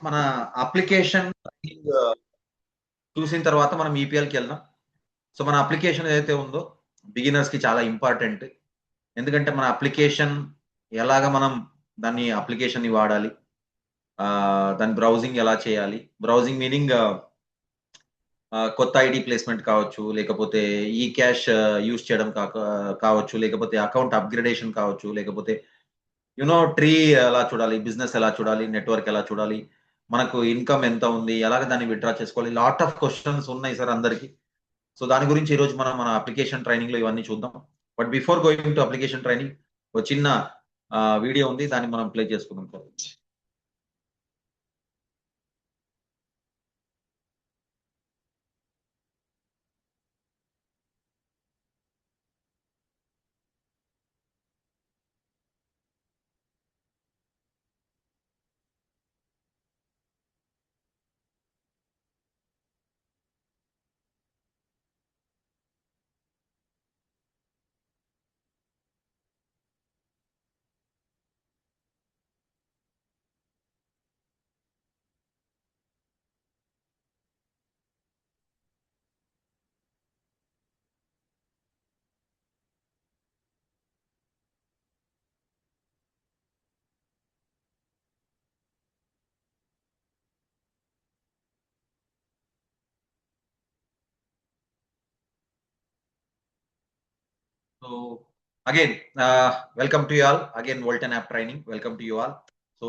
మన అప్లికేషన్ చూసిన తర్వాత మనం ఈపీఎల్కి వెళ్దాం. సో మన అప్లికేషన్ ఏదైతే ఉందో బిగినర్స్ కి చాలా ఇంపార్టెంట్. ఎందుకంటే మన అప్లికేషన్ ఎలాగ మనం దాన్ని అప్లికేషన్ ని వాడాలి, దాని బ్రౌజింగ్ ఎలా చేయాలి, బ్రౌజింగ్ మీనింగ్ కొత్త ఐడి ప్లేస్మెంట్ కావచ్చు, లేకపోతే ఈ క్యాష్ యూజ్ చేయడం కావచ్చు, లేకపోతే అకౌంట్ అప్గ్రేడేషన్ కావచ్చు, లేకపోతే ట్రీ ఎలా చూడాలి, బిజినెస్ ఎలా చూడాలి, నెట్వర్క్ ఎలా చూడాలి, మనకు ఇన్కమ్ ఎంత ఉంది, ఎలాగ దాన్ని విత్‌డ్రా చేసుకోవాలి. లాట్ ఆఫ్ క్వెషన్స్ ఉన్నాయి సార్ అందరికి. సో దాని గురించి ఈరోజు మనం మన అప్లికేషన్ ట్రైనింగ్ లో ఇవన్నీ చూద్దాం. But before going to application training ఒక చిన్న వీడియో ఉంది, దాన్ని మనం ప్లే చేసుకుందాం sir. So again, welcome to you all. Again, Volten app training. Welcome to you all. So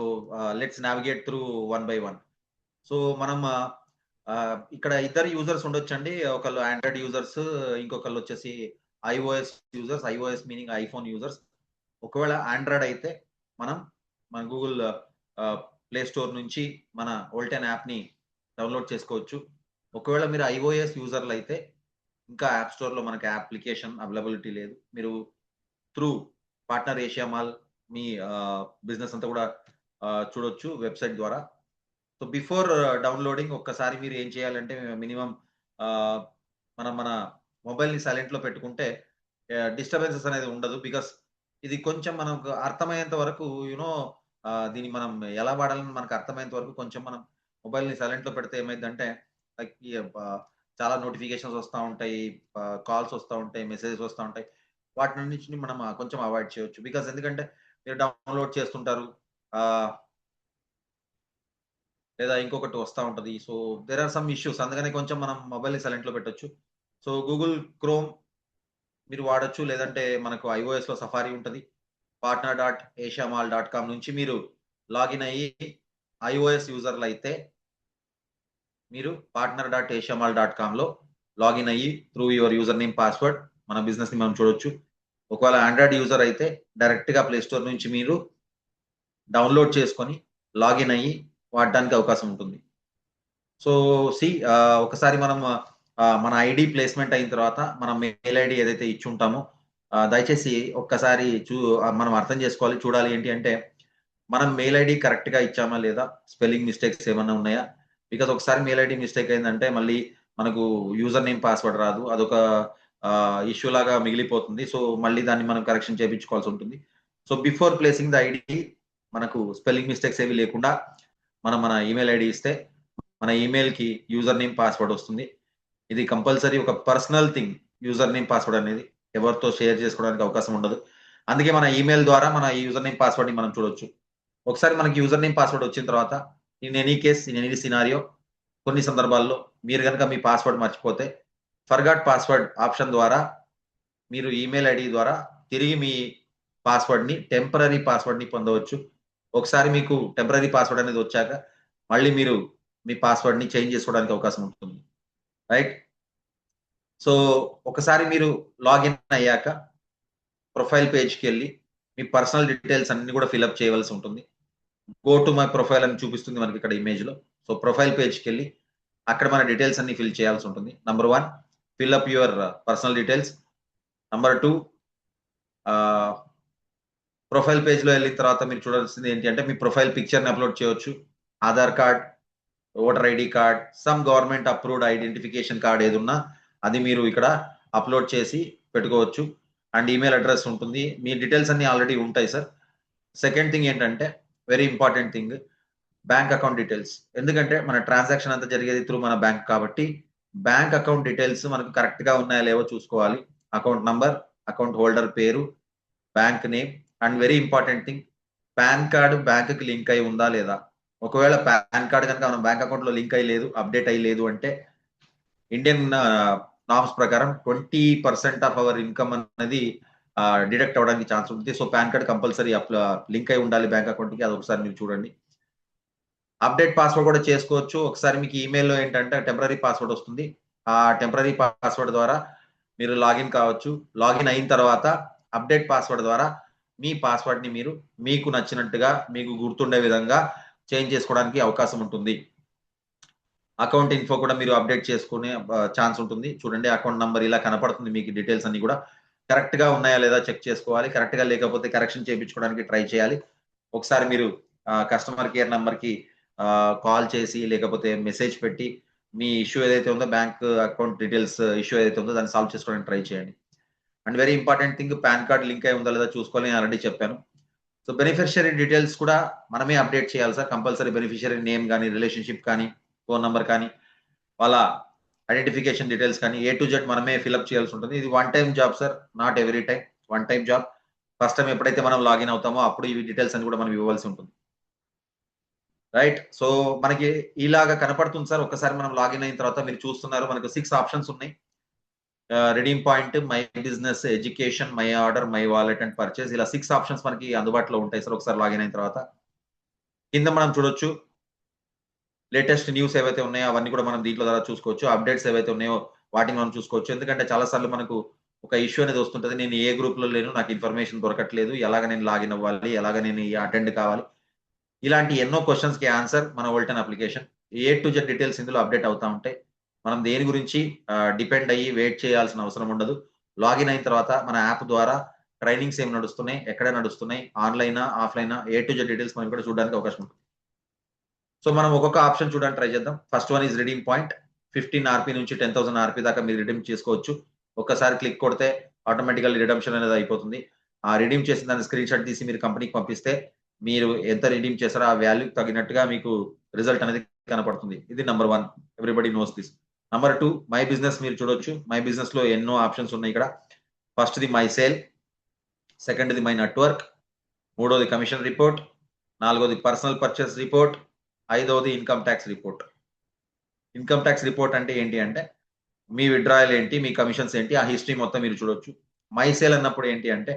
let's navigate through one by one. So మనం ఇక్కడ ఇద్దరు users ఉండొచ్చండి. ఒకళ్ళు ఆండ్రాయిడ్ యూజర్స్, ఇంకొకళ్ళు వచ్చేసి iOS users. IOS meaning iPhone users. ఒకవేళ Android అయితే మనం మన గూగుల్ ప్లే స్టోర్ నుంచి మన వోల్టెన్ యాప్ ని డౌన్లోడ్ చేసుకోవచ్చు. ఒకవేళ మీరు ఐఓఎస్ యూజర్లు అయితే ఇంకా యాప్ స్టోర్ లో మనకి అప్లికేషన్ అవైలబిలిటీ లేదు. మీరు త్రూ పార్ట్నర్ ఏషియా మాల్ మీ బిజినెస్ అంతా కూడా చూడొచ్చు వెబ్సైట్ ద్వారా. సో బిఫోర్ డౌన్లోడింగ్ ఒక్కసారి మీరు ఏం చేయాలంటే మినిమం మన మొబైల్ ని సైలెంట్ లో పెట్టుకుంటే డిస్టర్బెన్సెస్ అనేది ఉండదు. బికాస్ ఇది కొంచెం మనకు అర్థమయ్యేంత వరకు దీన్ని మనం ఎలా వాడాలని మనకు అర్థమయ్యేంత వరకు కొంచెం మనం మొబైల్ ని సైలెంట్ లో పెడితే ఏమైందంటే లైక్ చాలా నోటిఫికేషన్స్ వస్తూ ఉంటాయి, కాల్స్ వస్తూ ఉంటాయి, మెసేజెస్ వస్తూ ఉంటాయి. వాటి నుంచి మనం కొంచెం అవాయిడ్ చేయొచ్చు. బికాస్ ఎందుకంటే మీరు డౌన్లోడ్ చేస్తుంటారు, లేదా ఇంకొకటి వస్తూ ఉంటది. So there are some issues. అందుకనే కొంచెం మనం మొబైల్ ని సైలెంట్ లో పెట్టొచ్చు. సో గూగుల్ క్రోమ్ మీరు వాడొచ్చు, లేదంటే మనకు ఐఓఎస్ లో సఫారీ ఉంటది. partner.asiamal.com నుంచి మీరు లాగిన్ అయ్యి ఐఓఎస్ యూజర్లు అయితే మీరు partner.asiamal.com లో లాగిన్ అయ్యి through your user name password మన బిజినెస్ ని మనం చూడొచ్చు. ఒకవేళ ఆండ్రాయిడ్ యూజర్ అయితే డైరెక్ట్ గా ప్లే స్టోర్ నుంచి మీరు డౌన్లోడ్ చేసుకొని లాగిన్ అయ్యి వాడడానికి అవకాశం ఉంటుంది. సో ఒకసారి మనం మన ఐడి ప్లేస్మెంట్ అయిన తర్వాత మన మెయిల్ ఐడి ఏదైతే ఇచ్చి ఉంటామో దయచేసి ఒక్కసారి మనం అర్థం చేసుకోవాలి, చూడాలి. ఏంటి అంటే మనం మెయిల్ ఐడి కరెక్ట్ గా ఇచ్చామా లేదా, స్పెల్లింగ్ మిస్టేక్స్ ఏమన్నా ఉన్నాయా. బికాస్ ఒకసారి మెయిల్ ఐడి మిస్టేక్ అయిందంటే మళ్ళీ మనకు యూజర్ నేమ్ పాస్వర్డ్ రాదు, అదొక ఇష్యూ లాగా మిగిలిపోతుంది. సో మళ్ళీ దాన్ని మనం కరెక్షన్ చేయించుకోవాల్సి ఉంటుంది. So before placing the ID మనకు స్పెల్లింగ్ మిస్టేక్స్ ఏవి లేకుండా మన ఈమెయిల్ ఐడి ఇస్తే మన ఈమెయిల్ కి యూజర్ నేమ్ పాస్వర్డ్ వస్తుంది. ఇది కంపల్సరీ ఒక personal thing. User name password అనేది ఎవరితో షేర్ చేసుకోవడానికి అవకాశం ఉండదు. అందుకే మన ఈమెయిల్ ద్వారా మన యూజర్ నేమ్ పాస్వర్డ్ ని మనం చూడొచ్చు. ఒకసారి మనకి యూజర్ నేమ్ పాస్వర్డ్ వచ్చిన తర్వాత in any case, in any scenario, కొన్ని సందర్భాల్లో మీరు కనుక మీ పాస్వర్డ్ మర్చిపోతే ఫర్గాట్ పాస్వర్డ్ ఆప్షన్ ద్వారా మీరు ఈమెయిల్ ఐడి ద్వారా తిరిగి మీ పాస్వర్డ్ ని, టెంపరరీ పాస్వర్డ్ ని పొందవచ్చు. ఒకసారి మీకు టెంపరరీ పాస్వర్డ్ అనేది వచ్చాక మళ్ళీ మీరు మీ పాస్వర్డ్ ని చేంజ్ చేసుకోవడానికి అవకాశం ఉంటుంది. రైట్. సో ఒకసారి మీరు లాగిన్ అయ్యాక ప్రొఫైల్ పేజ్కి వెళ్ళి మీ పర్సనల్ డీటెయిల్స్ అన్ని కూడా ఫిల్అప్ చేయవలసి ఉంటుంది. గో టు మై ప్రొఫైల్ అని చూపిస్తుంది మనకి ఇక్కడ ఇమేజ్ లో. సో ప్రొఫైల్ పేజ్కి వెళ్ళి అక్కడ మన డీటెయిల్స్ అన్ని ఫిల్ చేయాల్సి ఉంటుంది. Number 1, fill up your personal details. Number 2, profile page లో వెళ్ళిన తర్వాత మీరు చూడాల్సింది ఏంటి అంటే మీ ప్రొఫైల్ పిక్చర్ ని అప్లోడ్ చేయొచ్చు. Aadhaar card, voter ID card, some government approved identification card ఏదున్నా అది మీరు ఇక్కడ అప్లోడ్ చేసి పెట్టుకోవచ్చు. అండ్ ఈమెయిల్ అడ్రస్ ఉంటుంది. మీ డీటెయిల్స్ అన్ని ఆల్రెడీ ఉంటాయి సార్. సెకండ్ థింగ్ ఏంటంటే very important thing, bank account details. ఎందుకంటే మన ట్రాన్సాక్షన్ అంతా జరిగేది త్రూ మన బ్యాంక్ కాబట్టి బ్యాంక్ అకౌంట్ డీటెయిల్స్ మనకు కరెక్ట్ గా ఉన్నాయా లేవో చూసుకోవాలి. అకౌంట్ నంబర్, అకౌంట్ హోల్డర్ పేరు, bank name and very important thing, pan card bank కి లింక్ అయి ఉందా లేదా. ఒకవేళ పాన్ కార్డ్ కనుక మన బ్యాంక్ అకౌంట్ లో లింక్ అయ్యి లేదు, అప్డేట్ అయ్యి లేదు అంటే ఇండియన్ నామ్స్ ప్రకారం 20% ఆఫ్ అవర్ ఇన్కమ్ అనేది డిడక్ట్ అవ్వడానికి ఛాన్స్ ఉంటుంది. So pan card compulsory link అయి ఉండాలి బ్యాంక్ అకౌంట్ కి. అది ఒకసారి మీరు చూడండి. అప్డేట్ పాస్వర్డ్ కూడా చేసుకోవచ్చు. ఒకసారి మీకు ఈమెయిల్లో ఏంటంటే టెంపరరీ పాస్వర్డ్ వస్తుంది. ఆ టెంపరరీ పాస్వర్డ్ ద్వారా మీరు లాగిన్ కావచ్చు. లాగిన్ అయిన తర్వాత అప్డేట్ పాస్వర్డ్ ద్వారా మీ పాస్వర్డ్ ని మీరు మీకు నచ్చినట్టుగా మీకు గుర్తుండే విధంగా చేంజ్ చేసుకోవడానికి అవకాశం ఉంటుంది. అకౌంట్ ఇన్ఫో కూడా మీరు అప్డేట్ చేసుకునే ఛాన్స్ ఉంటుంది. చూడండి అకౌంట్ నంబర్ ఇలా కనపడుతుంది. మీకు డీటెయిల్స్ అన్ని కూడా కరెక్ట్ గా ఉన్నాయా లేదా చెక్ చేసుకోవాలి. కరెక్ట్ గా లేకపోతే కరెక్షన్ చేయించుకోవడానికి ట్రై చేయాలి. ఒకసారి మీరు కస్టమర్ కేర్ నంబర్ కి కాల్ చేసి లేకపోతే మెసేజ్ పెట్టి మీ ఇష్యూ ఏదైతే ఉందో బ్యాంక్ అకౌంట్ డీటెయిల్స్ ఇష్యూ ఏదైతే ఉందో దాన్ని సాల్వ్ చేసుకోవడానికి ట్రై చేయండి. And very important thing, pan card link అయి ఉందా లేదా చూసుకోవాలి. నేను ఆల్రెడీ చెప్పాను. సో బెనిఫిషియరీ డీటెయిల్స్ కూడా మనమే అప్డేట్ చేయాలి సార్. కంపల్సరీ బెనిఫిషియరీ నేమ్ కానీ, రిలేషన్షిప్ కానీ, ఫోన్ నంబర్ కానీ, వాళ్ళ ఐడెంటిఫికేషన్ డీటెయిల్స్ కానీ A to Z మనమే ఫిల్అప్ చేయాల్సి ఉంటుంది. ఇది one time job sir, not every time. One time job. First time ఎప్పుడైతే మనం లాగిన్ అవుతామో అప్పుడు ఈ డీటెయిల్స్ అని కూడా మనం ఇవ్వాల్సి ఉంటుంది. రైట్. సో మనకి ఇలాగా కనపడుతుంది సార్. ఒకసారి మనం లాగిన్ అయిన తర్వాత మీరు చూస్తున్నారు మనకు 6 ఆప్షన్స్ ఉన్నాయి. Redeem point, my business, education, my order, my wallet and purchase, ఇలా 6 ఆప్షన్స్ మనకి అందుబాటులో ఉంటాయి సార్ ఒకసారి లాగిన్ అయిన తర్వాత. కింద మనం చూడొచ్చు లేటెస్ట్ న్యూస్ ఏవైతే ఉన్నాయో అవన్నీ కూడా మనం దీంట్లో ద్వారా చూసుకోవచ్చు. అప్డేట్స్ ఏవైతే ఉన్నాయో వాటిని మనం చూసుకోవచ్చు. ఎందుకంటే చాలా సార్లు మనకు ఒక ఇష్యూ అనేది వస్తుంటది. నేను ఏ గ్రూప్ లో లేను, నాకు ఇన్ఫర్మేషన్ దొరకట్లేదు, ఎలాగ నేను లాగిన్ అవ్వాలి, ఎలాగ నేను అటెండ్ కావాలి, ఇలాంటి ఎన్నో క్వశ్చన్స్ కి ఆన్సర్ మన వోల్టన్ application. A to Z details ఇందులో అప్డేట్ అవుతా ఉంటాయి. మనం దేని గురించి డిపెండ్ అయ్యి వెయిట్ చేయాల్సిన అవసరం ఉండదు. లాగిన్ అయిన తర్వాత మన యాప్ ద్వారా ట్రైనింగ్స్ ఏమి నడుస్తున్నాయి, ఎక్కడ నడుస్తున్నాయి, ఆన్లైనా ఆఫ్లైనా A to Z డీటెయిల్స్ మనం కూడా చూడడానికి అవకాశం ఉంటుంది. సో మనం ఒక్కొక్క ఆప్షన్ చూడడానికి ట్రై చేద్దాం. First one is redeem point. 15 RP నుంచి 10,000 RP దాకా మీరు రిడీమ్ చేసుకోవచ్చు. ఒక్కసారి క్లిక్ కొడితే ఆటోమేటికల్ రిడమ్షన్ అనేది అయిపోతుంది. ఆ రిడీమ్ చేసిన దాన్ని స్క్రీన్ షాట్ తీసి మీరు కంపెనీకి పంపిస్తే మీరు ఎంత రిడీమ్ చేశారో ఆ వాల్యూ తగినట్టుగా మీకు రిజల్ట్ అనేది కనపడుతుంది. ఇది number 1. Everybody knows this. Number 2 my business మీరు చూడొచ్చు. మై బిజినెస్ లో ఎన్నో ఆప్షన్స్ ఉన్నాయి ఇక్కడ. First the my sale, second the my network, మూడోది కమిషన్ రిపోర్ట్, నాలుగోది పర్సనల్ పర్చేస్ రిపోర్ట్, ఐదవది income tax report. Income tax report అంటే ఏంటి అంటే మీ విత్డ్రాయల్ ఏంటి, మీ కమిషన్స్ ఏంటి, ఆ హిస్టరీ మొత్తం మీరు చూడొచ్చు. మై సేల్ అన్నప్పుడు ఏంటి అంటే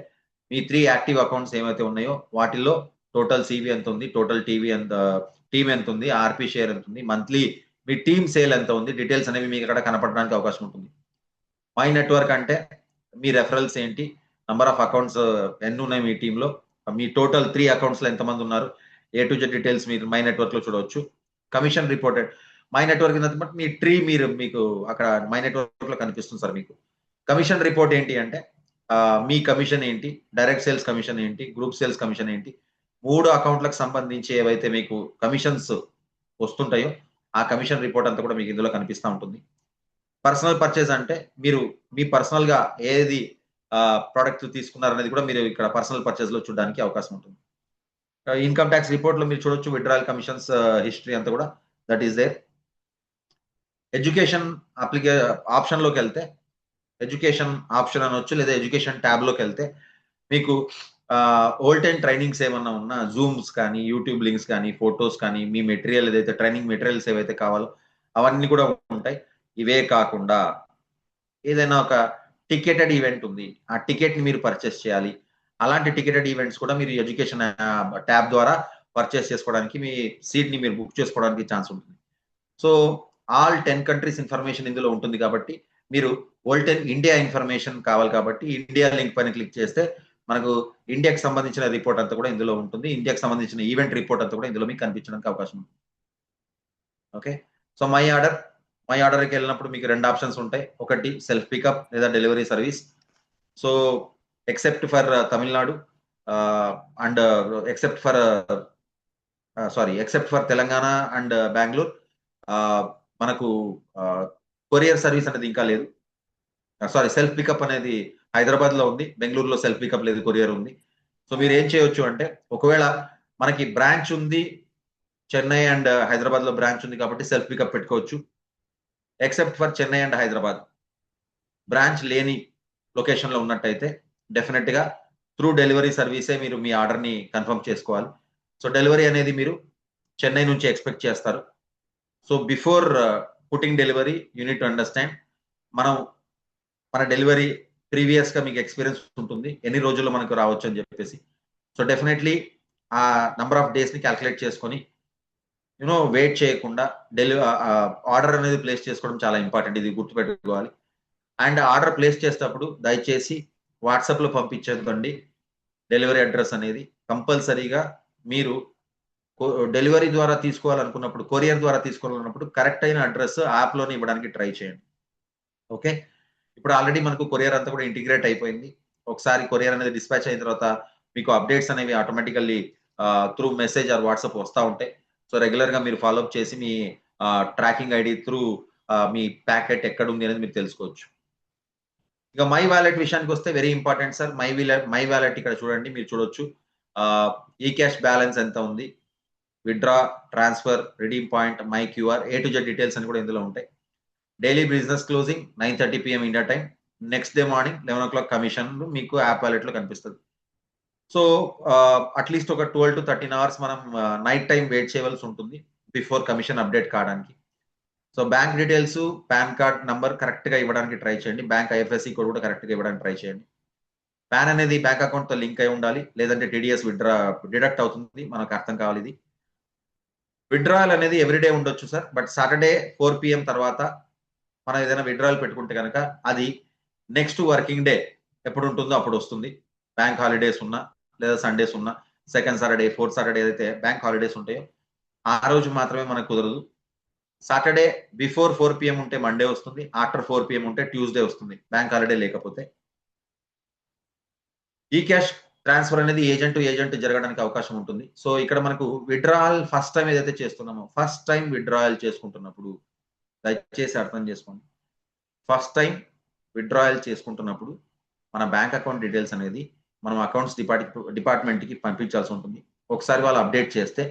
మీ 3 యాక్టివ్ అకౌంట్స్ ఏవైతే ఉన్నాయో వాటిల్లో టోటల్ CV ఎంత ఉంది, టోటల్ టీమ్ ఎంత ఉంది, RP షేర్ ఎంత ఉంది, మంత్లీ మీ టీమ్ సేల్ ఎంత ఉంది, డీటెయిల్స్ అనేవి మీకు ఇక్కడ కనపడడానికి అవకాశం ఉంటుంది. మై నెట్వర్క్ అంటే మీ రెఫరల్స్ ఏంటి, నంబర్ ఆఫ్ అకౌంట్స్ ఎన్ని ఉన్నాయి మీ టీంలో, మీ టోటల్ 3 అకౌంట్స్ లో ఎంతమంది ఉన్నారు, A to Z డీటెయిల్స్ మీరు మై నెట్వర్క్ లో చూడవచ్చు. Commission reported my network me tree మీకు అక్కడ మై నెట్వర్క్ లో కనిపిస్తుంది సార్. మీకు కమిషన్ రిపోర్ట్ ఏంటి అంటే మీ కమిషన్ ఏంటి, డైరెక్ట్ సేల్స్ కమిషన్ ఏంటి, గ్రూప్ సేల్స్ కమిషన్ ఏంటి, 3 అకౌంట్లకు సంబంధించి ఏవైతే మీకు కమిషన్స్ వస్తుంటాయో ఆ కమిషన్ రిపోర్ట్ అంతా కూడా మీకు ఇందులో కనిపిస్తూ ఉంటుంది. పర్సనల్ పర్చేజ్ అంటే మీరు మీ పర్సనల్ గా ఏది ప్రోడక్ట్ తీసుకున్నారనేది కూడా మీరు ఇక్కడ పర్సనల్ పర్చేజ్ లో చూడడానికి అవకాశం ఉంటుంది. ఇన్కమ్ ట్యాక్స్ రిపోర్ట్ లో మీరు చూడొచ్చు విత్డ్రాయల్ కమిషన్స్ హిస్టరీ అంతా కూడా that is there. Education option లోకి వెళ్తే ఎడ్యుకేషన్ ఆప్షన్ అనొచ్చు లేదా ఎడ్యుకేషన్ ట్యాబ్ లోకి వెళ్తే మీకు ఓల్టెన్ ట్రైనింగ్స్ ఏమన్నా ఉన్నా జూమ్స్ కానీ, యూట్యూబ్ లింక్స్ కానీ, ఫోటోస్ కానీ, మీ మెటీరియల్ ఏదైతే ట్రైనింగ్ మెటీరియల్స్ ఏవైతే కావాలో అవన్నీ కూడా ఉంటాయి. ఇవే కాకుండా ఏదైనా ఒక టికెటెడ్ ఈవెంట్ ఉంది, ఆ టికెట్ ని మీరు పర్చేస్ చేయాలి. అలాంటి టికెటెడ్ ఈవెంట్స్ కూడా మీరు ఎడ్యుకేషన్ ట్యాబ్ ద్వారా పర్చేస్ చేసుకోవడానికి మీ సీట్ ని మీరు బుక్ చేసుకోవడానికి ఛాన్స్ ఉంటుంది. సో ఆల్ 10 కంట్రీస్ ఇన్ఫర్మేషన్ ఇందులో ఉంటుంది కాబట్టి మీరు వోల్టెన్ ఇండియా ఇన్ఫర్మేషన్ కావాలి కాబట్టి ఇండియా లింక్ పైన క్లిక్ చేస్తే మనకు ఇండియాకి సంబంధించిన రిపోర్ట్ అంతా కూడా ఇందులో ఉంటుంది. ఇండియాకి సంబంధించిన ఈవెంట్ రిపోర్ట్ అంతా కూడా ఇందులో మీకు కనిపించడానికి అవకాశం ఉంది. ఓకే. సో మై ఆర్డర్కి వెళ్ళినప్పుడు మీకు 2 ఆప్షన్స్ ఉంటాయి. ఒకటి సెల్ఫ్ పికప్ లేదా delivery service. So except for Tamil Nadu and except for Telangana and Bengaluru మనకు కొరియర్ సర్వీస్ అనేది ఇంకా లేదు. సెల్ఫ్ పికప్ అనేది హైదరాబాద్ లో ఉంది, బెంగళూరులో సెల్ఫ్ పికప్ లేదు, కొరియర్ ఉంది. సో మీరు ఏం చేయొచ్చు అంటే ఒకవేళ మనకి బ్రాంచ్ ఉంది చెన్నై అండ్ హైదరాబాద్ లో బ్రాంచ్ ఉంది కాబట్టి సెల్ఫ్ పికప్ పెట్టుకోవచ్చు. Except for Chennai and Hyderabad branch లేని లొకేషన్ లో ఉన్నట్టయితే డెఫినెట్ గా త్రూ డెలివరీ సర్వీసే మీరు మీ ఆర్డర్ ని కన్ఫర్మ్ చేసుకోవాలి. సో డెలివరీ అనేది మీరు చెన్నై నుంచి ఎక్స్పెక్ట్ చేస్తారు. So before putting delivery unit to understand మన డెలివరీ ప్రీవియస్ గా మీకు ఎక్స్పీరియన్స్ ఉంటుంది, ఎన్ని రోజుల్లో మనకు రావచ్చు అని చెప్పేసి. సో డెఫినెట్లీ ఆ నంబర్ ఆఫ్ డేస్ ని క్యాల్కులేట్ చేసుకొని వెయిట్ చేయకుండా ఆర్డర్ అనేది ప్లేస్ చేసుకోవడం చాలా ఇంపార్టెంట్, ఇది గుర్తుపెట్టుకోవాలి. అండ్ ఆర్డర్ ప్లేస్ చేసేటప్పుడు దయచేసి వాట్సాప్ లో పంపించండి డెలివరీ అడ్రస్ అనేది. కంపల్సరీగా మీరు డెలివరీ ద్వారా తీసుకోవాలనుకున్నప్పుడు, కొరియర్ ద్వారా తీసుకోవాలన్నప్పుడు కరెక్ట్ అయిన అడ్రస్ యాప్ లోనే ఇవ్వడానికి ట్రై చేయండి. ఓకే, ఇప్పుడు ఆల్రెడీ మనకు కొరియర్ అంతా కూడా ఇంటిగ్రేట్ అయిపోయింది. ఒకసారి కొరియర్ అనేది డిస్పాచ్ అయిన తర్వాత మీకు అప్డేట్స్ అనేవి automatically through message or WhatsApp వస్తూ ఉంటాయి. సో రెగ్యులర్ గా మీరు ఫాలోఅప్ చేసి మీ ట్రాకింగ్ ఐడి త్రూ మీ ప్యాకెట్ ఎక్కడ ఉంది అనేది మీరు తెలుసుకోవచ్చు. ఇక మై వాలెట్ విషయానికి వస్తే very important sir. My wallet ఇక్కడ చూడండి, మీరు చూడొచ్చు ఈ క్యాష్ బ్యాలెన్స్ ఎంత ఉంది, withdraw, transfer, redeem point, my QR, A to Z details అని కూడా ఇందులో ఉంటాయి. Daily business closing 9:30 PM India time, next day morning 11 o'clock commission మీకు యాప్ వాలెట్ లో కనిపిస్తుంది. సో అట్లీస్ట్ ఒక 12 to 13 hours మనం నైట్ టైం వెయిట్ చేయవలసి ఉంటుంది బిఫోర్ కమిషన్ అప్డేట్ కావడానికి. So bank details, pan card number correct గా ఇవ్వడానికి ట్రై చేయండి. బ్యాంక్ IFSC కోడ్ కూడా కరెక్ట్ గా ఇవ్వడానికి ట్రై చేయండి. పాన్ అనేది బ్యాంక్ అకౌంట్ తో లింక్ అయి ఉండాలి, లేదంటే TDS డిడక్ట్ అవుతుంది, మనకు అర్థం కావాలి ఇది. విత్డ్రాయల్ అనేది ఎవ్రీడే ఉండొచ్చు సార్, బట్ సాటర్డే 4 PM తర్వాత మనం ఏదైనా విత్డ్రాయల్ పెట్టుకుంటే కనుక అది నెక్స్ట్ వర్కింగ్ డే ఎప్పుడు ఉంటుందో అప్పుడు వస్తుంది. బ్యాంక్ హాలిడేస్ ఉన్నా లేదా సండేస్ ఉన్నా, సెకండ్ సాటర్డే, ఫోర్త్ సాటర్డే ఏదైతే బ్యాంక్ హాలిడేస్ ఉంటాయో ఆ రోజు మాత్రమే మనకు కుదరదు. సాటర్డే బిఫోర్ 4 PM ఉంటే మండే వస్తుంది, ఆఫ్టర్ 4 PM ఉంటే ట్యూస్డే వస్తుంది, బ్యాంక్ హాలిడే లేకపోతే. ఈ క్యాష్ ట్రాన్స్ఫర్ అనేది ఏజెంట్ టు ఏజెంట్ జరగడానికి అవకాశం ఉంటుంది. సో ఇక్కడ మనకు విత్డ్రాయల్ ఫస్ట్ టైం ఏదైతే చేస్తున్నామో, ఫస్ట్ టైం విత్డ్రాయల్ చేసుకుంటున్నప్పుడు దయచేసి అర్థం చేసుకోండి. ఫస్ట్ టైం విత్డ్రాయల్ చేసుకుంటున్నప్పుడు మన బ్యాంక్ అకౌంట్ డీటెయిల్స్ అనేది మనం అకౌంట్స్ డిపార్ట్మెంట్ కి పంపించాల్సి ఉంటుంది. ఒకసారి వాళ్ళు అప్డేట్ చేస్తే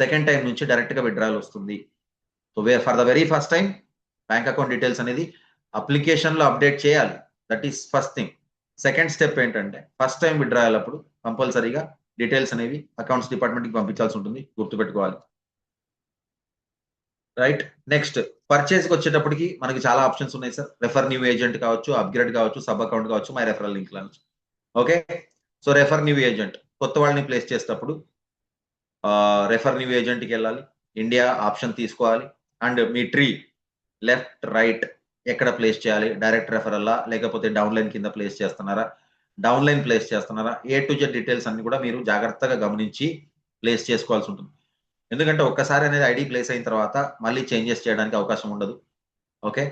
సెకండ్ టైం నుంచి డైరెక్ట్ గా విత్డ్రాయల్ వస్తుంది. So for the very first time bank account details అనేది అప్లికేషన్ లో అప్డేట్ చేయాలి. That is first thing. Second step ఏంటంటే ఫస్ట్ టైం విత్డ్రాయల్ అప్పుడు కంపల్సరీగా డీటెయిల్స్ అనేవి అకౌంట్స్ డిపార్ట్మెంట్ కి పంపించాల్సి ఉంటుంది, గుర్తుపెట్టుకోవాలి. రైట్, నెక్స్ట్ పర్చేస్ కి వచ్చేటప్పటికి మనకి చాలా ఆప్షన్స్ ఉన్నాయి సార్. రెఫర్ న్యూ ఏజెంట్ కావచ్చు, అప్గ్రేడ్ కావచ్చు, సబ్ అకౌంట్ కావచ్చు, మై రెఫరల్ లింక్ కావచ్చు. Okay, so refer new agent కొత్త వాళ్ళని ప్లేస్ చేసేటప్పుడు రెఫర్ న్యూ ఏజెంట్ కి వెళ్ళాలి, ఇండియా ఆప్షన్ తీసుకోవాలి, and me tree left right ఎక్కడ ప్లేస్ చేయాలి, డైరెక్ట్ రెఫరల్లా లేకపోతే డౌన్ లైన్ కింద ప్లేస్ చేస్తున్నారా, డౌన్ లైన్ ప్లేస్ చేస్తున్నారా, A to Z డీటెయిల్స్ అన్ని కూడా మీరు జాగ్రత్తగా గమనించి ప్లేస్ చేసుకోవాల్సి ఉంటుంది. ఎందుకంటే ఒక్కసారి అనేది ఐడి ప్లేస్ అయిన తర్వాత మళ్ళీ చేంజెస్ చేయడానికి అవకాశం ఉండదు. Okay,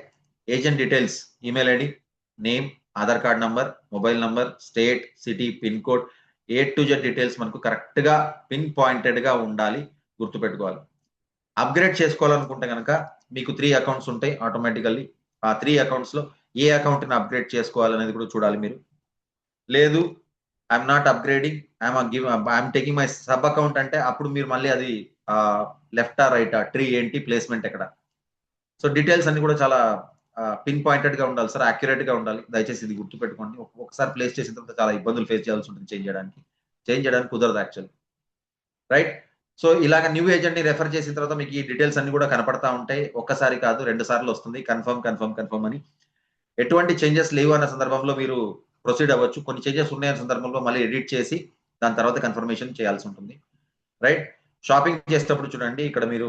agent details, email ID, name, Aadhaar card number, mobile number, state, city, pin code, A to Z details మనకు కరెక్ట్ గా పిన్ పాయింటెడ్ గా ఉండాలి, గుర్తుపెట్టుకోవాలి. అప్గ్రేడ్ చేసుకోవాలనుకుంటే కనుక మీకు 3 అకౌంట్స్ ఉంటాయి ఆటోమేటికల్లీ. ఆ 3 అకౌంట్స్ లో ఏ అకౌంట్ ని అప్గ్రేడ్ చేసుకోవాలనేది కూడా చూడాలి మీరు. లేదు I'm not upgrading, I'm taking my sub account అంటే అప్పుడు మీరు మళ్ళీ అది లెఫ్టా రైటా, ట్రీ ఏంటి, ప్లేస్మెంట్ ఎక్కడ. సో డీటెయిల్స్ అన్ని కూడా చాలా పిన్ పాయింటెడ్ గా ఉండాలి సార్, అక్యురేట్ గా ఉండాలి. దయచేసి ఇది గుర్తుపెట్టుకోండి. ఒకసారి ప్లేస్ చేసిన తర్వాత చాలా ఇబ్బందులు ఫేస్ చేయాల్సి ఉంటుంది చేంజ్ చేయడానికి కుదరదు యాక్చువల్లీ. రైట్, సో ఇలాగ న్యూ ఏజెంట్ ని రెఫర్ చేసిన తర్వాత మీకు ఈ డీటెయిల్స్ అన్ని కూడా కనపడతా ఉంటాయి. ఒక్కసారి కాదు 2 సార్లు వస్తుంది కన్ఫర్మ్ అని. ఎటువంటి చేంజెస్ లేవు అన్న సందర్భంలో మీరు ప్రొసీడ్ అవ్వచ్చు. కొన్ని చేంజెస్ ఉన్నాయన్న సందర్భంలో మళ్ళీ ఎడిట్ చేసి దాని తర్వాత కన్ఫర్మేషన్ చేయాల్సి ఉంటుంది. రైట్, షాపింగ్ చేసేటప్పుడు చూడండి, ఇక్కడ మీరు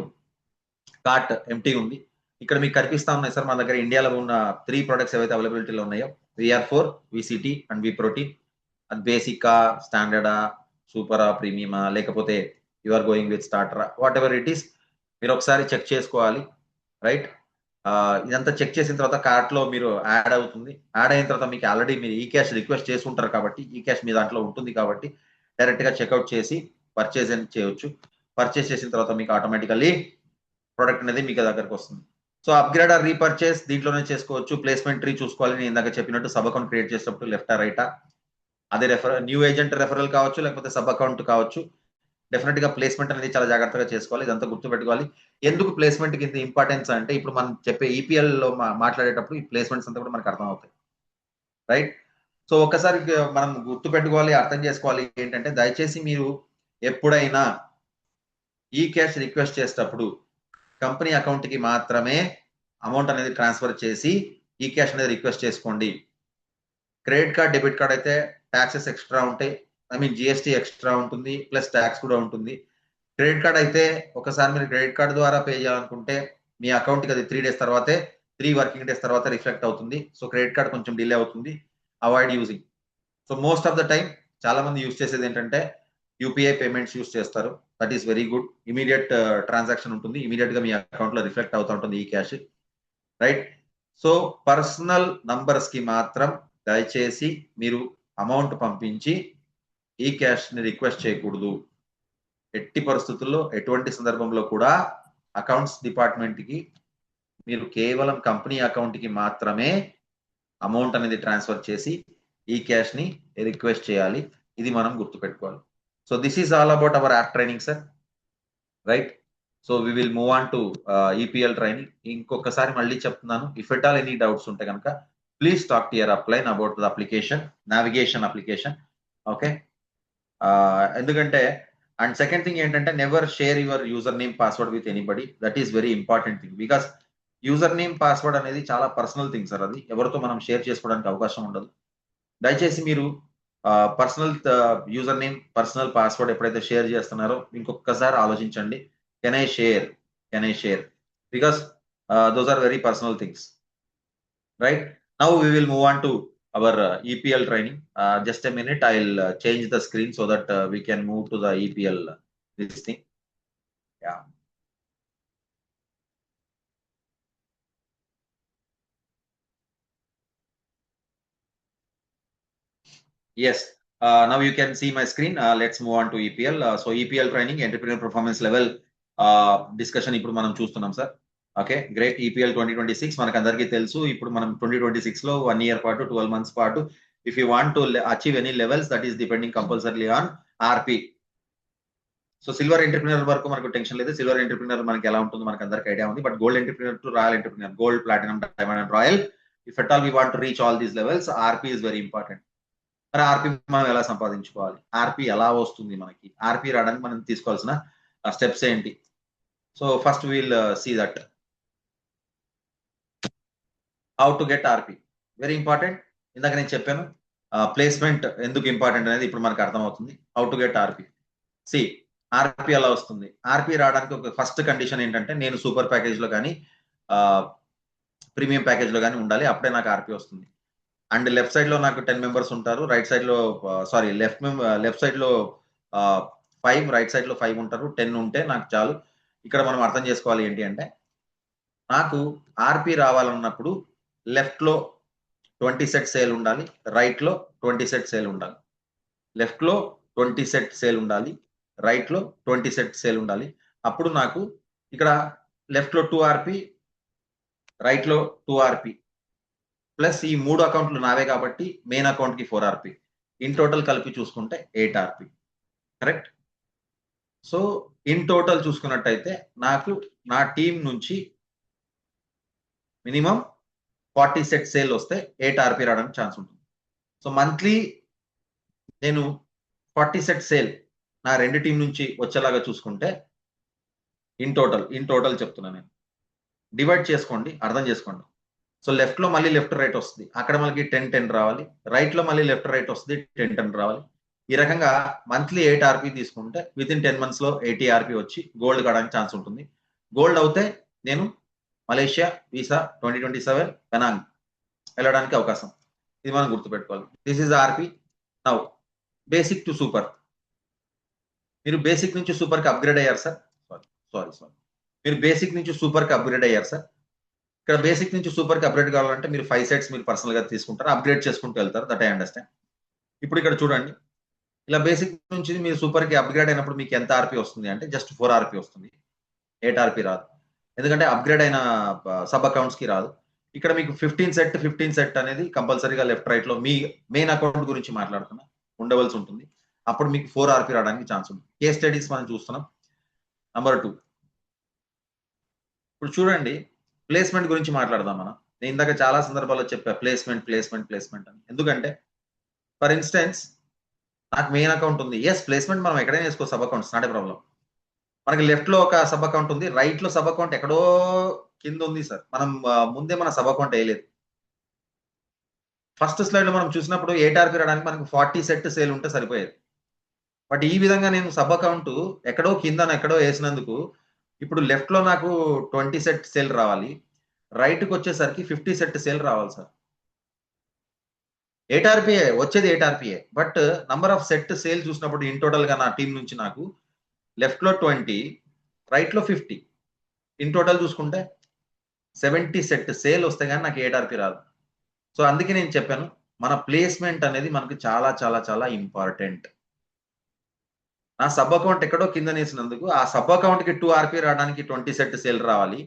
కార్ట్ ఎంటీ ఉంది, ఇక్కడ మీకు కనిపిస్తా ఉన్నాయి సార్ మన దగ్గర ఇండియాలో ఉన్న 3 ప్రొడక్ట్స్ ఏవైతే అవైలబిలిటీలో ఉన్నాయో, VR4, VCT and V Protein. అది బేసికా, స్టాండర్డా, సూపరా, ప్రీమియమా, లేకపోతే యు ఆర్ గోయింగ్ విత్ స్టార్టరా, వాట్ ఎవర్ ఇట్ ఈస్ మీరు ఒకసారి చెక్ చేసుకోవాలి. రైట్, ఇదంతా చెక్ చేసిన తర్వాత కార్ట్ లో మీరు యాడ్ అవుతుంది. యాడ్ అయిన తర్వాత మీకు ఆల్రెడీ మీరు ఈ క్యాష్ రిక్వెస్ట్ చేసి ఉంటారు కాబట్టి ఈ క్యాష్ మీ దాంట్లో ఉంటుంది కాబట్టి డైరెక్ట్ గా చెక్అవుట్ చేసి పర్చేజ్ చేయొచ్చు. పర్చేస్ చేసిన తర్వాత మీకు ఆటోమేటికల్లీ ప్రొడక్ట్ అనేది మీకు దగ్గరకు వస్తుంది. సో అప్గ్రేడ్ ఆర్ రీపర్చేస్ దీంట్లోనే చేసుకోవచ్చు. ప్లేస్మెంట్ ట్రీ చూసుకోవాలి, నేను ఇందాక చెప్పినట్టు సబ్ అకౌంట్ క్రియేట్ చేసేటప్పుడు లెఫ్టా రైటా, అదే న్యూ ఏజెంట్ రెఫరల్ కావచ్చు, లేకపోతే సబ్ అకౌంట్ కావచ్చు. డెఫినెట్ గా ప్లేస్మెంట్ అనేది చాలా జాగ్రత్తగా చేసుకోవాలి. ఇదంతా గుర్తుపెట్టుకోవాలి. ఎందుకు ప్లేస్మెంట్ కి ఇంత ఇంపార్టెన్స్ అంటే ఇప్పుడు మనం చెప్పే ఈపీఎల్ లో మాట్లాడేటప్పుడు ఈ ప్లేస్మెంట్స్ అంతా కూడా మనకు అర్థం అవుతాయి, రైట్? సో ఒక్కసారి మనం గుర్తుపెట్టుకోవాలి, అర్థం చేసుకోవాలి ఏంటంటే దయచేసి మీరు ఎప్పుడైనా ఈ క్యాష్ రిక్వెస్ట్ చేసేటప్పుడు కంపెనీ అకౌంట్ కి మాత్రమే అమౌంట్ అనేది ట్రాన్స్ఫర్ చేసి ఈ క్యాష్ అనేది రిక్వెస్ట్ చేసుకోండి. క్రెడిట్ కార్డ్, డెబిట్ కార్డ్ అయితే ట్యాక్సెస్ ఎక్స్ట్రా ఉంటాయి. ఐ మీన్ జిఎస్టీ ఎక్స్ట్రా ఉంటుంది, ప్లస్ ట్యాక్స్ కూడా ఉంటుంది. క్రెడిట్ కార్డ్ అయితే ఒకసారి మీరు క్రెడిట్ కార్డ్ ద్వారా పే చేయాలనుకుంటే మీ అకౌంట్ కి అది 3 days తర్వాతే 3 working days తర్వాత రిఫ్లెక్ట్ అవుతుంది. సో క్రెడిట్ కార్డ్ కొంచెం డిలే అవుతుంది. Avoid using. So most of the time చాలా మంది యూజ్ చేసేది ఏంటంటే యూపీఐ పేమెంట్స్ యూజ్ చేస్తారు. That is very good. Immediate transaction ఉంటుంది, ఇమీడియట్ గా మీ అకౌంట్ లో రిఫ్లెక్ట్ అవుతూ ఉంటుంది ఈ cash, right? So personal numbers కి మాత్రం దయచేసి మీరు అమౌంట్ పంపించి ఈ క్యాష్ ని రిక్వెస్ట్ చేయకూడదు. ఎట్టి పరిస్థితుల్లో ఎటువంటి సందర్భంలో కూడా అకౌంట్స్ డిపార్ట్మెంట్ కి మీరు కేవలం కంపెనీ అకౌంట్ కి మాత్రమే అమౌంట్ అనేది ట్రాన్స్ఫర్ చేసి ఈ క్యాష్ ని రిక్వెస్ట్ చేయాలి. ఇది మనం గుర్తుపెట్టుకోవాలి. So this is all about our app training sir, right? So we will move on to EPL training. ఇంకొకసారి మళ్ళీ చెప్తున్నాను, if at all any doubts ఉంటే కనుక please talk to your upline about the application, navigation application. Okay, ఎందుకంటే and second thing ఏంటంటే never share your user name password with anybody. That is very important thing. Because user name password అనేది చాలా personal thing sir. అది ఎవరితో మనం share చేసుకోవడానికి అవకాశం ఉండదు. దయచేసి మీరు personal user name, personal password ఎప్పుడైతే షేర్ చేస్తున్నారో ఇంకొకసారి ఆలోచించండి. Can I share because those are very personal things, right? Now we will move on to our EPL training. Just a minute, I'll change the screen so that we can move to the EPL this thing. Yeah. Yes. Now you can see my screen. Let's move on to EPL. So EPL training, entrepreneur performance level discussion ఇప్పుడు మనం చూస్తున్నాం sir. Okay, great. EPL 2026 మనకు అందరికీ తెలుసు. ఇప్పుడు మనం 2026 లో 1 year పాటు 12 months పాటు if you want to achieve any levels that is depending compulsory on RP. So silver entrepreneur వరకు మనకు టెన్షన్ లేదు. సిల్వర్ ఎంటర్ప్రినర్ మనకి ఎలా ఉంటుందో మనకు అందరికి ఐడియా ఉంది. But gold entrepreneur to royal entrepreneur, gold, platinum, diamond and royal, if at all we want to reach all these levels, RP is very important. మరి ఆర్పి మనం ఎలా సంపాదించుకోవాలి, ఆర్పి ఎలా వస్తుంది మనకి, ఆర్పి రావడానికి మనం తీసుకోవాల్సిన స్టెప్స్ ఏంటి? So first we'll see that how to get RP. Very important. ఇందాక నేను చెప్పాను ప్లేస్మెంట్ ఎందుకు ఇంపార్టెంట్ అనేది ఇప్పుడు మనకు అర్థమవుతుంది. How to get RP. సి ఆర్పి ఎలా వస్తుంది? ఆర్పి రావడానికి ఒక ఫస్ట్ కండిషన్ ఏంటంటే నేను సూపర్ ప్యాకేజ్ లో కానీ ప్రీమియం ప్యాకేజ్ లో కానీ ఉండాలి, అప్పుడే నాకు ఆర్పి వస్తుంది. అండ్ లెఫ్ట్ సైడ్ లో నాకు 10 members ఉంటారు, రైట్ సైడ్ లో సారీ లెఫ్ట్ సైడ్ లో 5, రైట్ సైడ్ లో 5 ఉంటారు. 10 ఉంటే నాకు చాలు. ఇక్కడ మనం అర్థం చేసుకోవాలి ఏంటి అంటే నాకు ఆర్పి రావాలన్నప్పుడు లెఫ్ట్ లో 20 set సేల్ ఉండాలి, రైట్ లో 20 set సేల్ ఉండాలి. లెఫ్ట్ లో 20 set సేల్ ఉండాలి, రైట్ లో 20 set సేల్ ఉండాలి. అప్పుడు నాకు ఇక్కడ లెఫ్ట్ లో 2 ఆర్పి, రైట్ లో 2 ఆర్పి ప్లస్ ఈ 3 అకౌంట్లు నావే కాబట్టి మెయిన్ అకౌంట్ కి 4 ఆర్పి, ఇన్ టోటల్ కలిపి చూసుకుంటే 8 ఆర్పి, కరెక్ట్? సో ఇన్ టోటల్ చూసుకున్నట్టయితే నాకు నా టీం నుంచి మినిమం 40 set సేల్ వస్తే 8 ఆర్పి రావడానికి ఛాన్స్ ఉంటుంది. సో మంత్లీ నేను 40 set సేల్ నా 2 టీం నుంచి వచ్చేలాగా చూసుకుంటే ఇన్ టోటల్ చెప్తున్నా నేను, డివైడ్ చేసుకోండి, అర్థం చేసుకోండి. సో లెఫ్ట్ లో మళ్ళీ లెఫ్ట్ రైట్ వస్తుంది, అక్కడ మనకి 10-10 రావాలి. రైట్ లో మళ్ళీ లెఫ్ట్ రైట్ వస్తుంది, 10-10 రావాలి. ఈ రకంగా మంత్లీ 8 ఆర్పి తీసుకుంటే విత్ ఇన్ 10 months లో 80 ఆర్పి వచ్చి గోల్డ్ కావడానికి ఛాన్స్ ఉంటుంది. గోల్డ్ అవుతే నేను మలేషియా వీసా 2027 పెనాంగ్ వెళ్ళడానికి అవకాశం. ఇది మనం గుర్తుపెట్టుకోవాలి. This is RP. Now basic to super. మీరు బేసిక్ నుంచి సూపర్ కి అప్గ్రేడ్ అయ్యారు సార్. సారీ మీరు బేసిక్ నుంచి సూపర్ కి అప్గ్రేడ్ అయ్యారు సార్. ఇక్కడ బేసిక్ నుంచి సూపర్ కి అప్గ్రేడ్ కావాలంటే మీరు 5 sets మీరు పర్సనల్ గా తీసుకుంటారు, అప్గ్రేడ్ చేసుకుంటూ వెళ్తారు. That I understand. ఇప్పుడు ఇక్కడ చూడండి, ఇలా బేసిక్ నుంచి మీరు సూపర్ కి అప్గ్రేడ్ అయినప్పుడు మీకు ఎంత ఆర్పి వస్తుంది అంటే జస్ట్ 4 ఆర్పి వస్తుంది, 8 ఆర్పి రాదు. ఎందుకంటే అప్గ్రేడ్ అయిన సబ్ అకౌంట్స్ కి రాదు. ఇక్కడ మీకు 15 set అనేది కంపల్సరీగా లెఫ్ట్ రైట్ లో మీ మెయిన్ అకౌంట్ గురించి మాట్లాడుతున్నా ఉండవలసి ఉంటుంది. అప్పుడు మీకు 4 ఆర్పీ రావడానికి ఛాన్స్ ఉంది. కేస్ స్టడీస్ మనం చూస్తున్నాం. నంబర్ 2 ఇప్పుడు చూడండి, ప్లేస్మెంట్ గురించి మాట్లాడదాం మనం. నేను ఇందాక చాలా సందర్భాల్లో చెప్పా ప్లేస్మెంట్ అని. ఎందుకంటే ఫర్ ఇన్స్టెన్స్ నాకు మెయిన్ అకౌంట్ ఉంది. ప్లేస్మెంట్ మనం ఎక్కడైనా వేసుకో, sub accounts not a problem. మనకి లెఫ్ట్ లో ఒక సబ్ అకౌంట్ ఉంది, రైట్ లో సబ్ అకౌంట్ ఎక్కడో కింద ఉంది సార్. మనం ముందే మన సబ్ అకౌంట్ వేయలేదు. ఫస్ట్ స్లైడ్ లో మనం చూసినప్పుడు 8 ఆర్పీ రావడానికి మనకు 40 సెట్ సేల్ ఉంటే సరిపోయేది. బట్ ఈ విధంగా నేను సబ్ అకౌంట్ ఎక్కడో కింద ఎక్కడో వేసినందుకు ఇప్పుడు లెఫ్ట్ లో నాకు 20 సెట్ సేల్ రావాలి, రైట్ కి వచ్చేసరికి 50 సెట్ సేల్ రావాలి సార్. 8 ఆర్పీఏ వచ్చేది, 8 RPA. But number of set sale చూసినప్పుడు ఇన్ టోటల్ గా నా టీం నుంచి నాకు లెఫ్ట్ లో 20, రైట్ లో 50, ఇన్ టోటల్ చూసుకుంటే 70 సెట్ సేల్ వస్తే కానీ నాకు 8 ఆర్పీ రాదు. సో అందుకే నేను చెప్పాను, మన ప్లేస్మెంట్ అనేది మనకు చాలా చాలా చాలా ఇంపార్టెంట్. నా సబ్ అకౌంట్ ఎక్కడో కింద నేసినందుకు ఆ సబ్ అకౌంట్ కి 2 ఆర్పీ రావడానికి 20 సెట్ సేల్ రావాలి,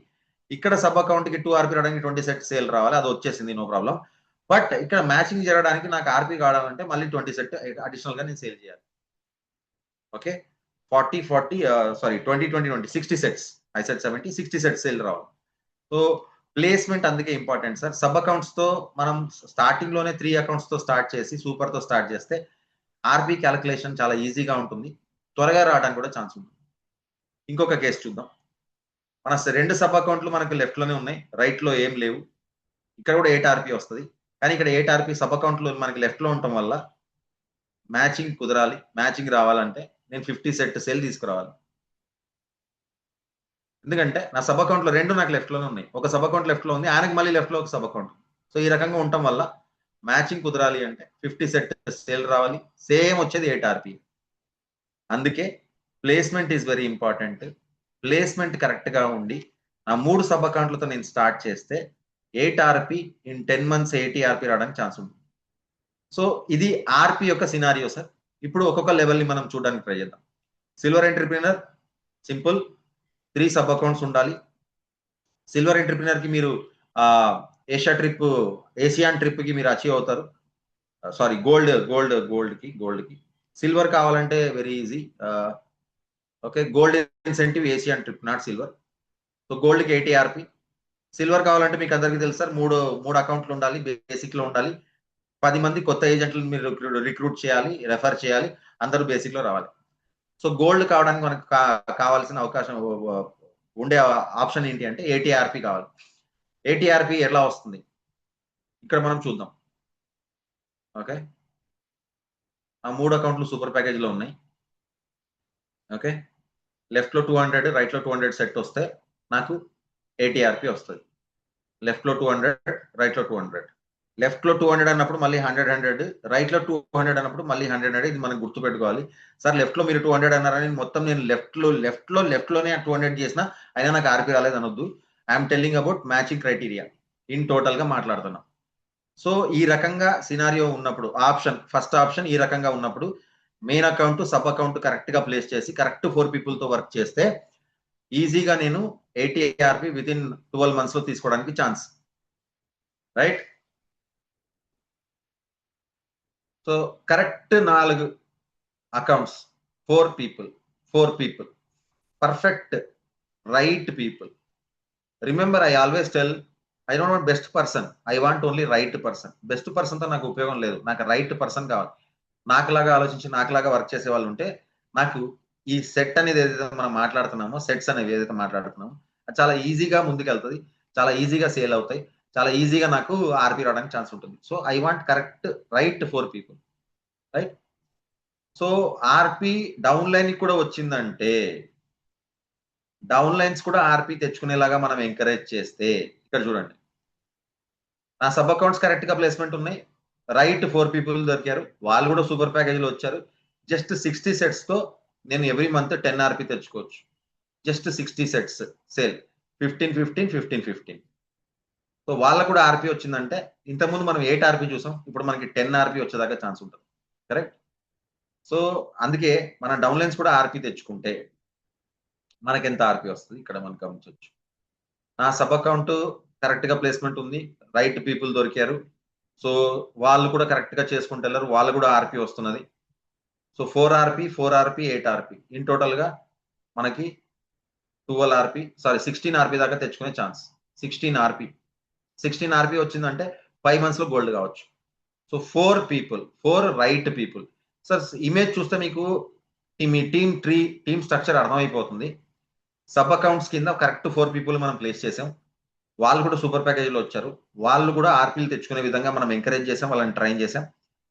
ఇక్కడ సబ్ అకౌంట్ కి 2 ఆర్పీ రావడానికి 20 సెట్ సేల్ రావాలి. అది వచ్చేసింది, నో ప్రాబ్లం. బట్ ఇక్కడ మ్యాచింగ్ జరగడానికి నాకు ఆర్పీ కావాలంటే మళ్ళీ 20 సెట్ అడిషనల్ గా నేను సేల్ చేయాలి. Okay, 40 sorry 20 20 20 60 sets, I set 70 60 set sale రావాలి. సో ప్లేస్మెంట్ అందుకే ఇంపార్టెంట్ సార్. సబ్ అకౌంట్స్ తో మనం స్టార్టింగ్ లోనే 3 అకౌంట్స్ తో స్టార్ట్ చేసి సూపర్ తో స్టార్ట్ చేస్తే ఆర్బీ క్యాలిక్యులేషన్ చాలా ఈజీగా ఉంటుంది, త్వరగా రావడానికి కూడా ఛాన్స్ ఉంటుంది. ఇంకొక కేసు చూద్దాం. మన 2 సబ్ అకౌంట్లు మనకు లెఫ్ట్ లోనే ఉన్నాయి, రైట్ లో ఏం లేవు. ఇక్కడ కూడా 8 ఆర్పీ వస్తుంది, కానీ ఇక్కడ 8 ఆర్పీ సబ్ అకౌంట్లు మనకి లెఫ్ట్ లో ఉండటం వల్ల మ్యాచింగ్ కుదరాలి. మ్యాచింగ్ రావాలంటే నేను 50 సెట్ సేల్ తీసుకురావాలి. ఎందుకంటే నా సబ్ అకౌంట్ లో 2 నాకు లెఫ్ట్ లోనే ఉన్నాయి, ఒక సబ్ అకౌంట్ లెఫ్ట్ లో ఉంది, ఆయనకి మళ్ళీ లెఫ్ట్ లో ఒక సబ్ అకౌంట్. సో ఈ రకంగా ఉండటం వల్ల మ్యాచింగ్ కుదరాలి అంటే 50 సెట్ సేల్ రావాలి, సేమ్ వచ్చేది 8 ఆర్పీ. అందుకే placement is very important. Placement correct గా ఉండి నా 3 సబ్ అకౌంట్లతో నేను స్టార్ట్ చేస్తే 8 ఆర్పీ ఇన్ 10 మంత్స్ 80 ఆర్పీ రావడానికి ఛాన్స్ ఉంటుంది. సో ఇది ఆర్పీ యొక్క సినారియో సార్. ఇప్పుడు ఒక్కొక్క లెవెల్ ని మనం చూడడానికి ట్రై చేద్దాం. Silver entrepreneur simple, 3 sub accounts ఉండాలి. సిల్వర్ ఎంటర్ప్రీనర్ కి మీరు ఏషియాన్ ట్రిప్ కి మీరు అచీవ్ అవుతారు. సారీ గోల్డ్ కి. సిల్వర్ కావాలంటే very easy. Okay, gold incentive Asian trip, not silver. So gold కి 80 ఆర్పీ. సిల్వర్ కావాలంటే మీకు అందరికీ తెలుసు సార్, మూడు అకౌంట్లు ఉండాలి, బేసిక్ లో ఉండాలి. 10 మంది కొత్త ఏజెంట్లను మీరు రిక్రూట్ చేయాలి, రెఫర్ చేయాలి, అందరూ బేసిక్ లో రావాలి. సో గోల్డ్ కావడానికి మనకు కావాల్సిన అవకాశం ఉండే ఆప్షన్ ఏంటి అంటే 80 ఆర్పీ కావాలి. 80 ఆర్పీ ఎలా వస్తుంది ఇక్కడ మనం చూద్దాం. ఓకే, ఆ 3 అకౌంట్లు సూపర్ ప్యాకేజ్ లో ఉన్నాయి. ఓకే, లెఫ్ట్ లో 200, రైట్ లో 200 సెట్ వస్తే నాకు 80 ఆర్పీ వస్తుంది. లెఫ్ట్ లో 200, రైట్ లో 200. లెఫ్ట్ లో 200 అన్నప్పుడు మళ్ళీ 100, రైట్ లో 200 అన్నప్పుడు మళ్ళీ 100. ఇది మనం గుర్తు పెట్టుకోవాలి సార్. లెఫ్ట్ లో మీరు 200 అన్నారని మొత్తం నేను లెఫ్ట్ లోనే 200 చేసిన అయినా నాకు ఆర్పీ రాలేదు అనొద్దు. I'm telling about matching criteria in total గా మాట్లాడుతున్నాం. సో ఈ రకంగా సినారియో ఉన్నప్పుడు ఫస్ట్ ఆప్షన్ ఈ రకంగా ఉన్నప్పుడు main account sub account correct గా ప్లేస్ చేసి కరెక్ట్ 4 పీపుల్ తో వర్క్ చేస్తే ఈజీగా నేను 80 ఆర్పీ విత్ ఇన్ 12 మంత్స్ లో తీసుకోవడానికి chance, right. So correct 4 accounts, 4 people, perfect right people. Remember, I always tell, I don't want best person, I want only right person. Best person తో నాకు ఉపయోగం లేదు, నాకు రైట్ పర్సన్ కావాలి. నాకులాగా ఆలోచించి నాకులాగా work చేసే వాళ్ళు ఉంటే నాకు ఈ సెట్ అనేది ఏదైతే మనం మాట్లాడుతున్నామో, సెట్స్ అనేవి ఏదైతే మాట్లాడుతున్నామో అది చాలా ఈజీగా ముందుకెళ్తుంది, చాలా ఈజీగా సేల్ అవుతాయి, చాలా ఈజీగా నాకు ఆర్పీ రావడానికి ఛాన్స్ ఉంటుంది. So I want correct right 4 people, right. So RP down line కూడా వచ్చిందంటే డౌన్ లైన్స్ కూడా ఆర్పీ తెచ్చుకునేలాగా మనం ఎంకరేజ్ చేస్తే, ఇక్కడ చూడండి నా సబ్ అకౌంట్స్ కరెక్ట్ గా ప్లేస్మెంట్ ఉన్నాయి, రైట్ 4 పీపుల్ దొరికారు, వాళ్ళు కూడా సూపర్ ప్యాకేజ్ లో వచ్చారు. జస్ట్ 60 సెట్స్ తో నేను ఎవ్రీ మంత్ 10 ఆర్పీ తెచ్చుకోవచ్చు. Just 60 sets sale, 15. సో వాళ్ళకు కూడా ఆర్పీ వచ్చిందంటే, ఇంతకుముందు మనం 8 ఆర్పీ చూసాం, ఇప్పుడు మనకి 10 ఆర్పీ వచ్చేదాకా ఛాన్స్ ఉంటుంది, కరెక్ట్. సో అందుకే మన డౌన్ లైన్స్ కూడా ఆర్పీ తెచ్చుకుంటే మనకి ఎంత ఆర్పీ వస్తుంది ఇక్కడ మనం గమనించవచ్చు. నా సబ్ అకౌంట్ కరెక్ట్ గా ప్లేస్మెంట్ ఉంది, రైట్ పీపుల్ దొరికారు, సో వాళ్ళు కూడా కరెక్ట్ గా చేసుకుంటారు, వాళ్ళు కూడా ఆర్పీ వస్తున్నది. So 4 RP 4 RP 8 RP in total గా మనకి 12 RP 16 RP దాకా తెచ్చుకునే ఛాన్స్. 16 RP వచ్చిందంటే 5 months లో గోల్డ్ కావచ్చు. So 4 right people. Sir image చూస్తే మీకు మీ టీమ్ స్ట్రక్చర్ అర్థమైపోతుంది. సబ్ అకౌంట్స్ కింద కరెక్ట్ 4 people మనం ప్లేస్ చేసాం. వాళ్ళు కూడా సూపర్ ప్యాకేజీలో వచ్చారు. వాళ్ళు కూడా ఆర్పీలు తెచ్చుకునే విధంగా మనం ఎంకరేజ్ చేసాం, వాళ్ళని ట్రైన్ చేసాం.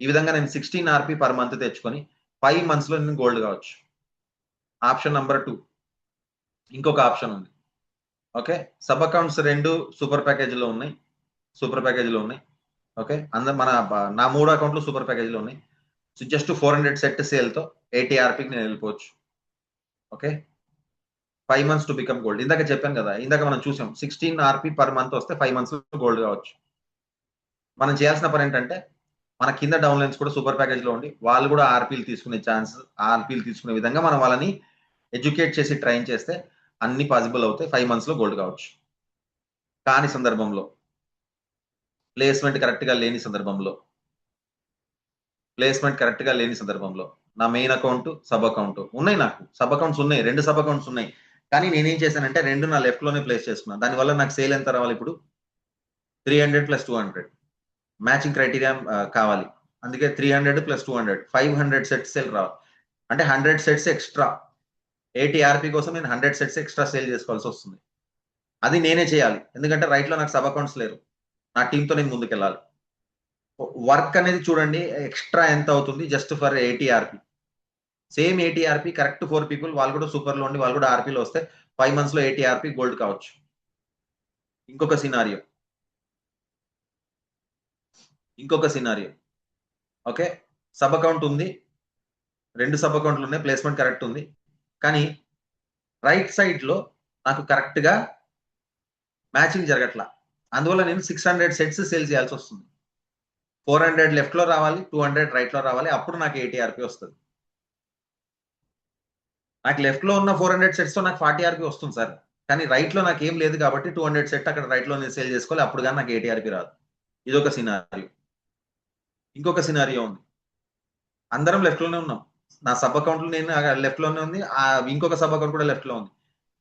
ఈ విధంగా నేను 16 RP పర్ మంత్ తెచ్చుకొని 5 months లో నేను గోల్డ్ కావచ్చు. Option number 2. ఇంకొక ఆప్షన్ ఉంది. ఓకే, సబ్ అకౌంట్స్ 2 సూపర్ ప్యాకేజీలో ఉన్నాయి. ఓకే, నా 3 అకౌంట్లు సూపర్ ప్యాకేజీలో ఉన్నాయి. సో జస్ట్ 400 సెట్ సేల్తో 80 RPకి నేను వెళ్ళిపోవచ్చు. Okay, 5 months to become gold. ఇందాక చెప్పాను కదా, ఇందాక మనం చూసాం 16 RP పర్ మంత్ వస్తే 5 months గోల్డ్ కావచ్చు. మనం చేయాల్సిన పని ఏంటంటే మన కింద డౌన్ లైన్స్ కూడా సూపర్ ప్యాకేజ్ లో ఉండి వాళ్ళు కూడా ఆర్పీలు తీసుకునే విధంగా మనం వాళ్ళని ఎడ్యుకేట్ చేసి ట్రైన్ చేస్తే అన్ని పాసిబుల్ అవుతాయి. 5 months లో గోల్డ్ కావచ్చు. కాని సందర్భంలో, ప్లేస్మెంట్ కరెక్ట్ గా లేని సందర్భంలో నా మెయిన్ అకౌంట్ సబ్ అకౌంట్ ఉన్నాయి. నాకు సబ్ అకౌంట్స్ ఉన్నాయి, 2 సబ్ అకౌంట్స్ ఉన్నాయి. కానీ నేనేం చేశానంటే 2 నా లెఫ్ట్ లోనే ప్లేస్ చేసుకున్నాను. దానివల్ల నాకు సేల్ ఎంత రావాలి? ఇప్పుడు 300 + 200 మ్యాచింగ్ క్రైటీరియా కావాలి. అందుకే 300 + 200 500 సెట్స్ సేల్ రావాలి. అంటే 100 సెట్స్ ఎక్స్ట్రా 80 RP కోసం నేను 100 సెట్స్ ఎక్స్ట్రా సేల్ చేసుకోవాల్సి వస్తుంది. అది నేనే చేయాలి. ఎందుకంటే రైట్ లో నాకు సబ్ అకౌంట్స్ లేరు. నా టీంతో నేను ముందుకెళ్ళాలి. వర్క్ అనేది చూడండి ఎక్స్ట్రా ఎంత అవుతుంది just for 80 RP. Same 80 RP correct 4 people వాళ్ళు కూడా సూపర్ లో ఉండి వాళ్ళు కూడా ఆర్పీలో వస్తే 5 months లో 80 RP గోల్డ్ కావచ్చు. ఇంకొక సినారియో. ఓకే, సబ్ అకౌంట్ ఉంది, 2 సబ్ అకౌంట్లు ఉన్నాయి, ప్లేస్మెంట్ కరెక్ట్ ఉంది. కానీ రైట్ సైడ్ లో నాకు కరెక్ట్ గా మ్యాచింగ్ జరగట్లా. అందువల్ల నేను 600 సెట్స్ సేల్ చేయాల్సి వస్తుంది. 400 లెఫ్ట్ లో రావాలి, 200 రైట్ లో రావాలి. అప్పుడు నాకు 80 RP వస్తుంది. నాకు లెఫ్ట్ లో ఉన్న 400 సెట్స్ తో నాకు 40 RP వస్తుంది సార్. కానీ రైట్ లో నాకు ఏం లేదు కాబట్టి 200 సెట్ అక్కడ రైట్ లో నేను సేల్ చేసుకోవాలి. అప్పుడు కానీ నాకు 80 RP రాదు. ఇదొక సినారియో. ఇంకొక సినారియో ఉంది. అందరం లెఫ్ట్ లోనే ఉన్నాం. నా సబ్ అకౌంట్లు నేను లెఫ్ట్ లోనే ఉంది, ఇంకొక సబ్ అకౌంట్ కూడా లెఫ్ట్ లో ఉంది.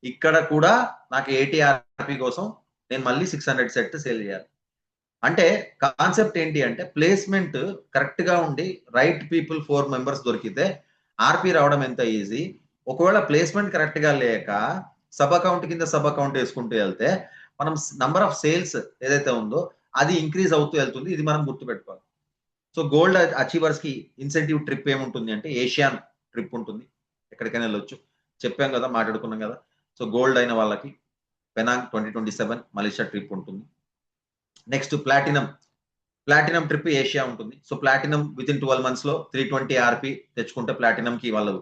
ఇక్కడ కూడా నాకు 80 RP కోసం నేను మళ్ళీ 600 సెట్ సేల్ చేయాలి. అంటే కాన్సెప్ట్ ఏంటి అంటే ప్లేస్మెంట్ కరెక్ట్ గా ఉండి రైట్ పీపుల్ 4 members దొరికితే ఆర్పీ రావడం ఎంత ఈజీ. ఒకవేళ ప్లేస్మెంట్ కరెక్ట్ గా లేక సబ్ అకౌంట్ కింద సబ్ అకౌంట్ వేసుకుంటూ వెళ్తే మనం నంబర్ ఆఫ్ సేల్స్ ఏదైతే ఉందో అది ఇంక్రీజ్ అవుతూ వెళ్తుంది. ఇది మనం గుర్తుపెట్టుకోవాలి. సో గోల్డ్ అచీవర్స్ కి ఇన్సెంటివ్ ట్రిప్ ఏముంటుంది అంటే ఏషియన్ ట్రిప్ ఉంటుంది. ఎక్కడికైనా వెళ్ళొచ్చు. చెప్పాం కదా, మాట్లాడుకున్నాం కదా. సో గోల్డ్ అయిన వాళ్ళకి పెనాంగ్ 2027 మలేషియా ట్రిప్ ఉంటుంది. నెక్స్ట్ ప్లాటినం ట్రిప్ ఏషియా ఉంటుంది. So platinum with in 12 months లో 320 RP తెచ్చుకుంటే ప్లాటినం కి వాళ్ళు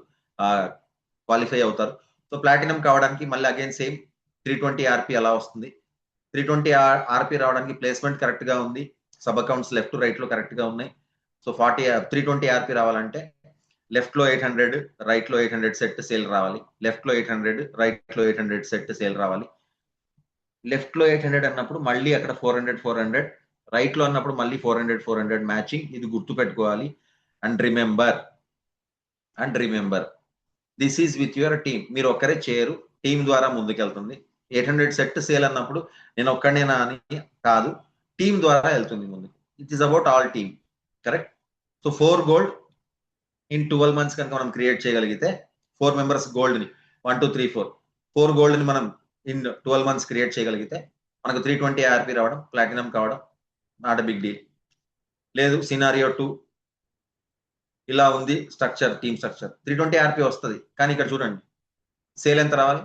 క్వాలిఫై అవుతారు. సో ప్లాటినం కావడానికి మళ్ళీ అగైన్ సేమ్ 320 RP అలా వస్తుంది. 320 RP రావడానికి ప్లేస్మెంట్ కరెక్ట్ గా ఉంది, సబ్ అకౌంట్స్ లెఫ్ట్ రైట్ లో కరెక్ట్ గా ఉన్నాయి. సో 320 RP రావాలంటే లెఫ్ట్ లో 800 రైట్ లో 800 సెట్ సేల్ రావాలి. లెఫ్ట్ లో 800 రైట్ లో 800 సెట్ సేల్ రావాలి. లెఫ్ట్ లో 800 అన్నప్పుడు మళ్ళీ అక్కడ 400 రైట్ లో అన్నప్పుడు మళ్ళీ 400 మ్యాచింగ్. ఇది గుర్తు పెట్టుకోవాలి. And remember this is with your team. మీరు ఒక్కరే చేయరు, టీం ద్వారా ముందుకెళ్తుంది. 800 సెట్ సేల్ అన్నప్పుడు నేను ఒక్కడేనా అని కాదు, టీం ద్వారా వెళ్తుంది ముందుకు. It is about all team. Correct. So 4 gold in 12 months కనుక మనం క్రియేట్ చేయగలిగితే 4 members గోల్డ్ ని 1 2 3 4 గోల్డ్ ని మనం ఇన్ 12 months క్రియేట్ చేయగలిగితే మనకు 320 RP రావడం, ప్లాటినం కావడం నాట్ ఎ బిగ్ డీల్. లేదు సినారియో 2 ఇలా ఉంది స్ట్రక్చర్, టీమ్ స్ట్రక్చర్ 320 RP వస్తుంది. కానీ ఇక్కడ చూడండి సేల్ ఎంత రావాలి?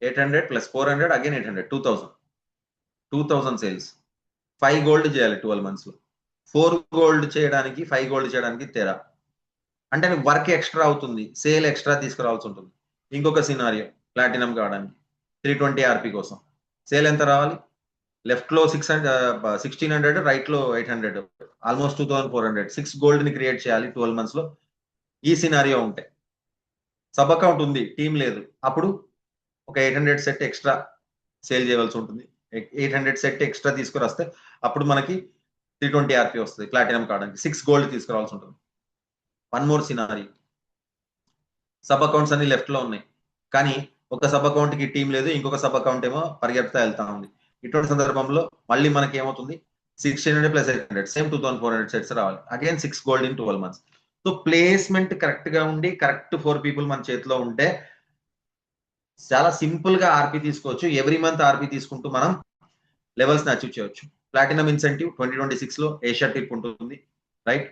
800 + 400 అగైన్ 800 2000 సేల్స్. 5 gold చేయాలి 12 months లో. 4 gold చేయడానికి 5 gold చేయడానికి తేడా. అంటే వర్క్ ఎక్స్ట్రా అవుతుంది, సేల్ ఎక్స్ట్రా తీసుకురావాల్సి ఉంటుంది. ఇంకొక సినారియో ప్లాటినం కావడానికి 320 RP కోసం సేల్ ఎంత రావాలి? లెఫ్ట్ లో 1600 రైట్ లో 800 ఆల్మోస్ట్ 2400 6 gold ని క్రియేట్ చేయాలి 12 months లో. ఈ సినారియో ఉంటే సబ్ అకౌంట్ ఉంది, టీం లేదు, అప్పుడు ఒక 800 సెట్ ఎక్స్ట్రా సేల్ చేయవలసి ఉంటుంది. 800 సెట్ ఎక్స్ట్రా తీసుకుని వస్తే అప్పుడు మనకి 320 ఆర్పీ వస్తుంది ప్లాటినం కావడానికి. 6 గోల్డ్ తీసుకురావాల్సి ఉంటుంది. One more scenario, sub accounts అన్ని లెఫ్ట్ లో ఉన్నాయి, కానీ ఒక సబ్ అకౌంట్ కి టీం లేదు, ఇంకొక సబ్ అకౌంట్ ఏమో పరిగెత్తుతా వెళ్తా ఉంది. ఇటువంటి సందర్భంలో మళ్ళీ మనకి ఏమవుతుంది, 1600 ప్లస్ 800 సేమ్ 2400 సెట్స్ రావాలి. Again 6 gold in 12 months. So placement correct గా ఉండి కరెక్ట్ 4 పీపుల్ మన చేతిలో ఉంటే చాలా సింపుల్ గా ఆర్పీ తీసుకోవచ్చు. ఎవ్రీ మంత్ ఆర్పీ తీసుకుంటూ మనం లెవెల్స్ ని అచీవ్ చేయవచ్చు. ప్లాటినం ఇన్సెంటివ్ 2026 లో ఏషియా ట్రిప్ ఉంటుంది, right.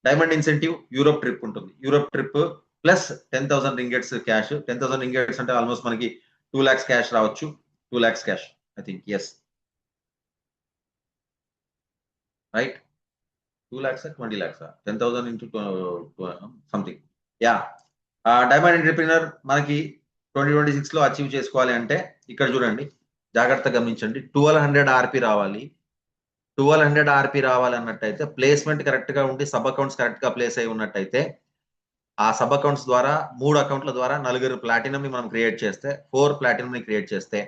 Diamond incentive Europe trip ఉంటుంది. Europe trip plus 10,000 ringgits cash. 10,000 ringgits అంటే ఆల్మోస్ట్ మనకి 2 lakhs క్యాష్ రావచ్చు. 2 lakhs cash I think, yes right. 2 lakhs 20 lakhs 10,000 into something, yeah. Diamond entrepreneur మనకి 2026 లో achieve చేసుకోవాలి అంటే ఇక్కడ చూడండి, జాగ్రత్తగా గమనించండి. 1200 ఆర్పీ రావాలి. 1200 ఆర్పీ రావాలన్నట్టయితే ప్లేస్మెంట్ కరెక్ట్ గా ఉండి సబ్ అకౌంట్స్ కరెక్ట్ గా ప్లేస్ అయి ఉన్నట్టయితే ఆ సబ్ అకౌంట్స్ ద్వారా 3 అకౌంట్ల ద్వారా 4 ప్లాటినం ని మనం క్రియేట్ చేస్తే, 4 ప్లాటినం ని క్రియేట్ చేస్తే,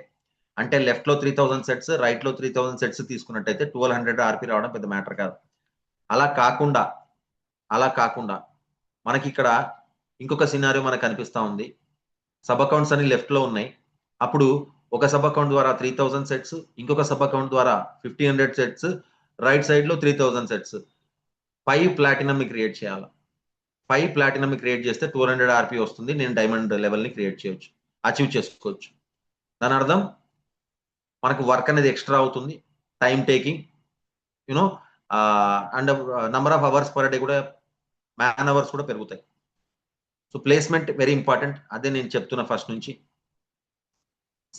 అంటే లెఫ్ట్ లో 3000 సెట్స్, రైట్ లో 3000 సెట్స్ తీసుకున్నట్టయితే 1200 ఆర్పీ రావడం పెద్ద మ్యాటర్ కాదు. అలా కాకుండా మనకి ఇక్కడ ఇంకొక సినారియో మనకు కనిపిస్తా ఉంది. సబ్ అకౌంట్స్ అన్ని లెఫ్ట్ లో ఉన్నాయి. అప్పుడు ఒక సబ్ అకౌంట్ ద్వారా 3000 సెట్స్, ఇంకొక సబ్ అకౌంట్ ద్వారా 1500 సెట్స్, రైట్ సైడ్ లో 3000 సెట్స్, 5 ప్లాటినం ని క్రియేట్ చేయాలి. 5 ప్లాటినం ని క్రియేట్ చేస్తే 200 ఆర్పీ వస్తుంది. నేను డైమండ్ లెవెల్ ని క్రియేట్ చేయొచ్చు, అచీవ్ చేసుకోవచ్చు. దాని అర్థం మనకు వర్క్ అనేది ఎక్స్ట్రా అవుతుంది, time taking, you know, and number of hours per day కూడా, మ్యాన్ అవర్స్ కూడా పెరుగుతాయి. సో ప్లేస్మెంట్ వెరీ ఇంపార్టెంట్, అదే నేను చెప్తున్నా ఫస్ట్ నుంచి.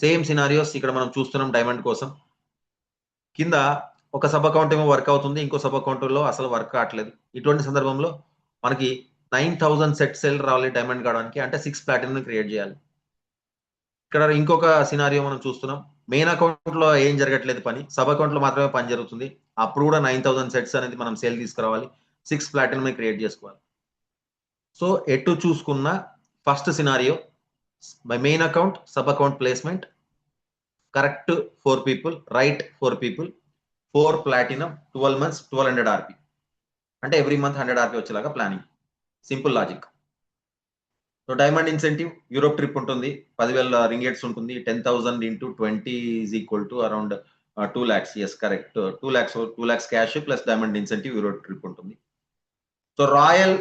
సేమ్ సినారియోస్ ఇక్కడ మనం చూస్తున్నాం డైమండ్ కోసం. కింద ఒక సబ్ అకౌంట్ ఏమో వర్క్ అవుతుంది, ఇంకో సబ్ అకౌంట్ లో అసలు వర్క్ కావట్లేదు. ఇటువంటి సందర్భంలో మనకి 9000 సెట్ సెల్ రావాలి డైమండ్ కావడానికి, అంటే 6 ప్లాటినం క్రియేట్ చేయాలి. ఇక్కడ ఇంకొక సినారియో మనం చూస్తున్నాం. మెయిన్ అకౌంట్ లో ఏం జరగట్లేదు పని, సబ్ అకౌంట్ లో మాత్రమే పని జరుగుతుంది. అప్పుడు కూడా 9000 సెట్స్ అనేది మనం సేల్ తీసుకురావాలి, 6 ప్లాటినం క్రియేట్ చేసుకోవాలి. సో ఎటు చూసుకున్న first scenario by main account sub account placement, correct 4 people, right 4 people, 4 platinum, 12 months, 1200 RP, అంటే ఎవ్రీ మంత్ 100 ఆర్పీ వచ్చేలాగా planning. Simple logic. So diamond incentive Europe trip ఉంటుంది, 10,000 రింగెట్స్ ఉంటుంది. 10,000 into 20 is equal to around 2 lakhs. Yes correct, 2 lakhs cash plus diamond incentive Europe trip ఉంటుంది. So royal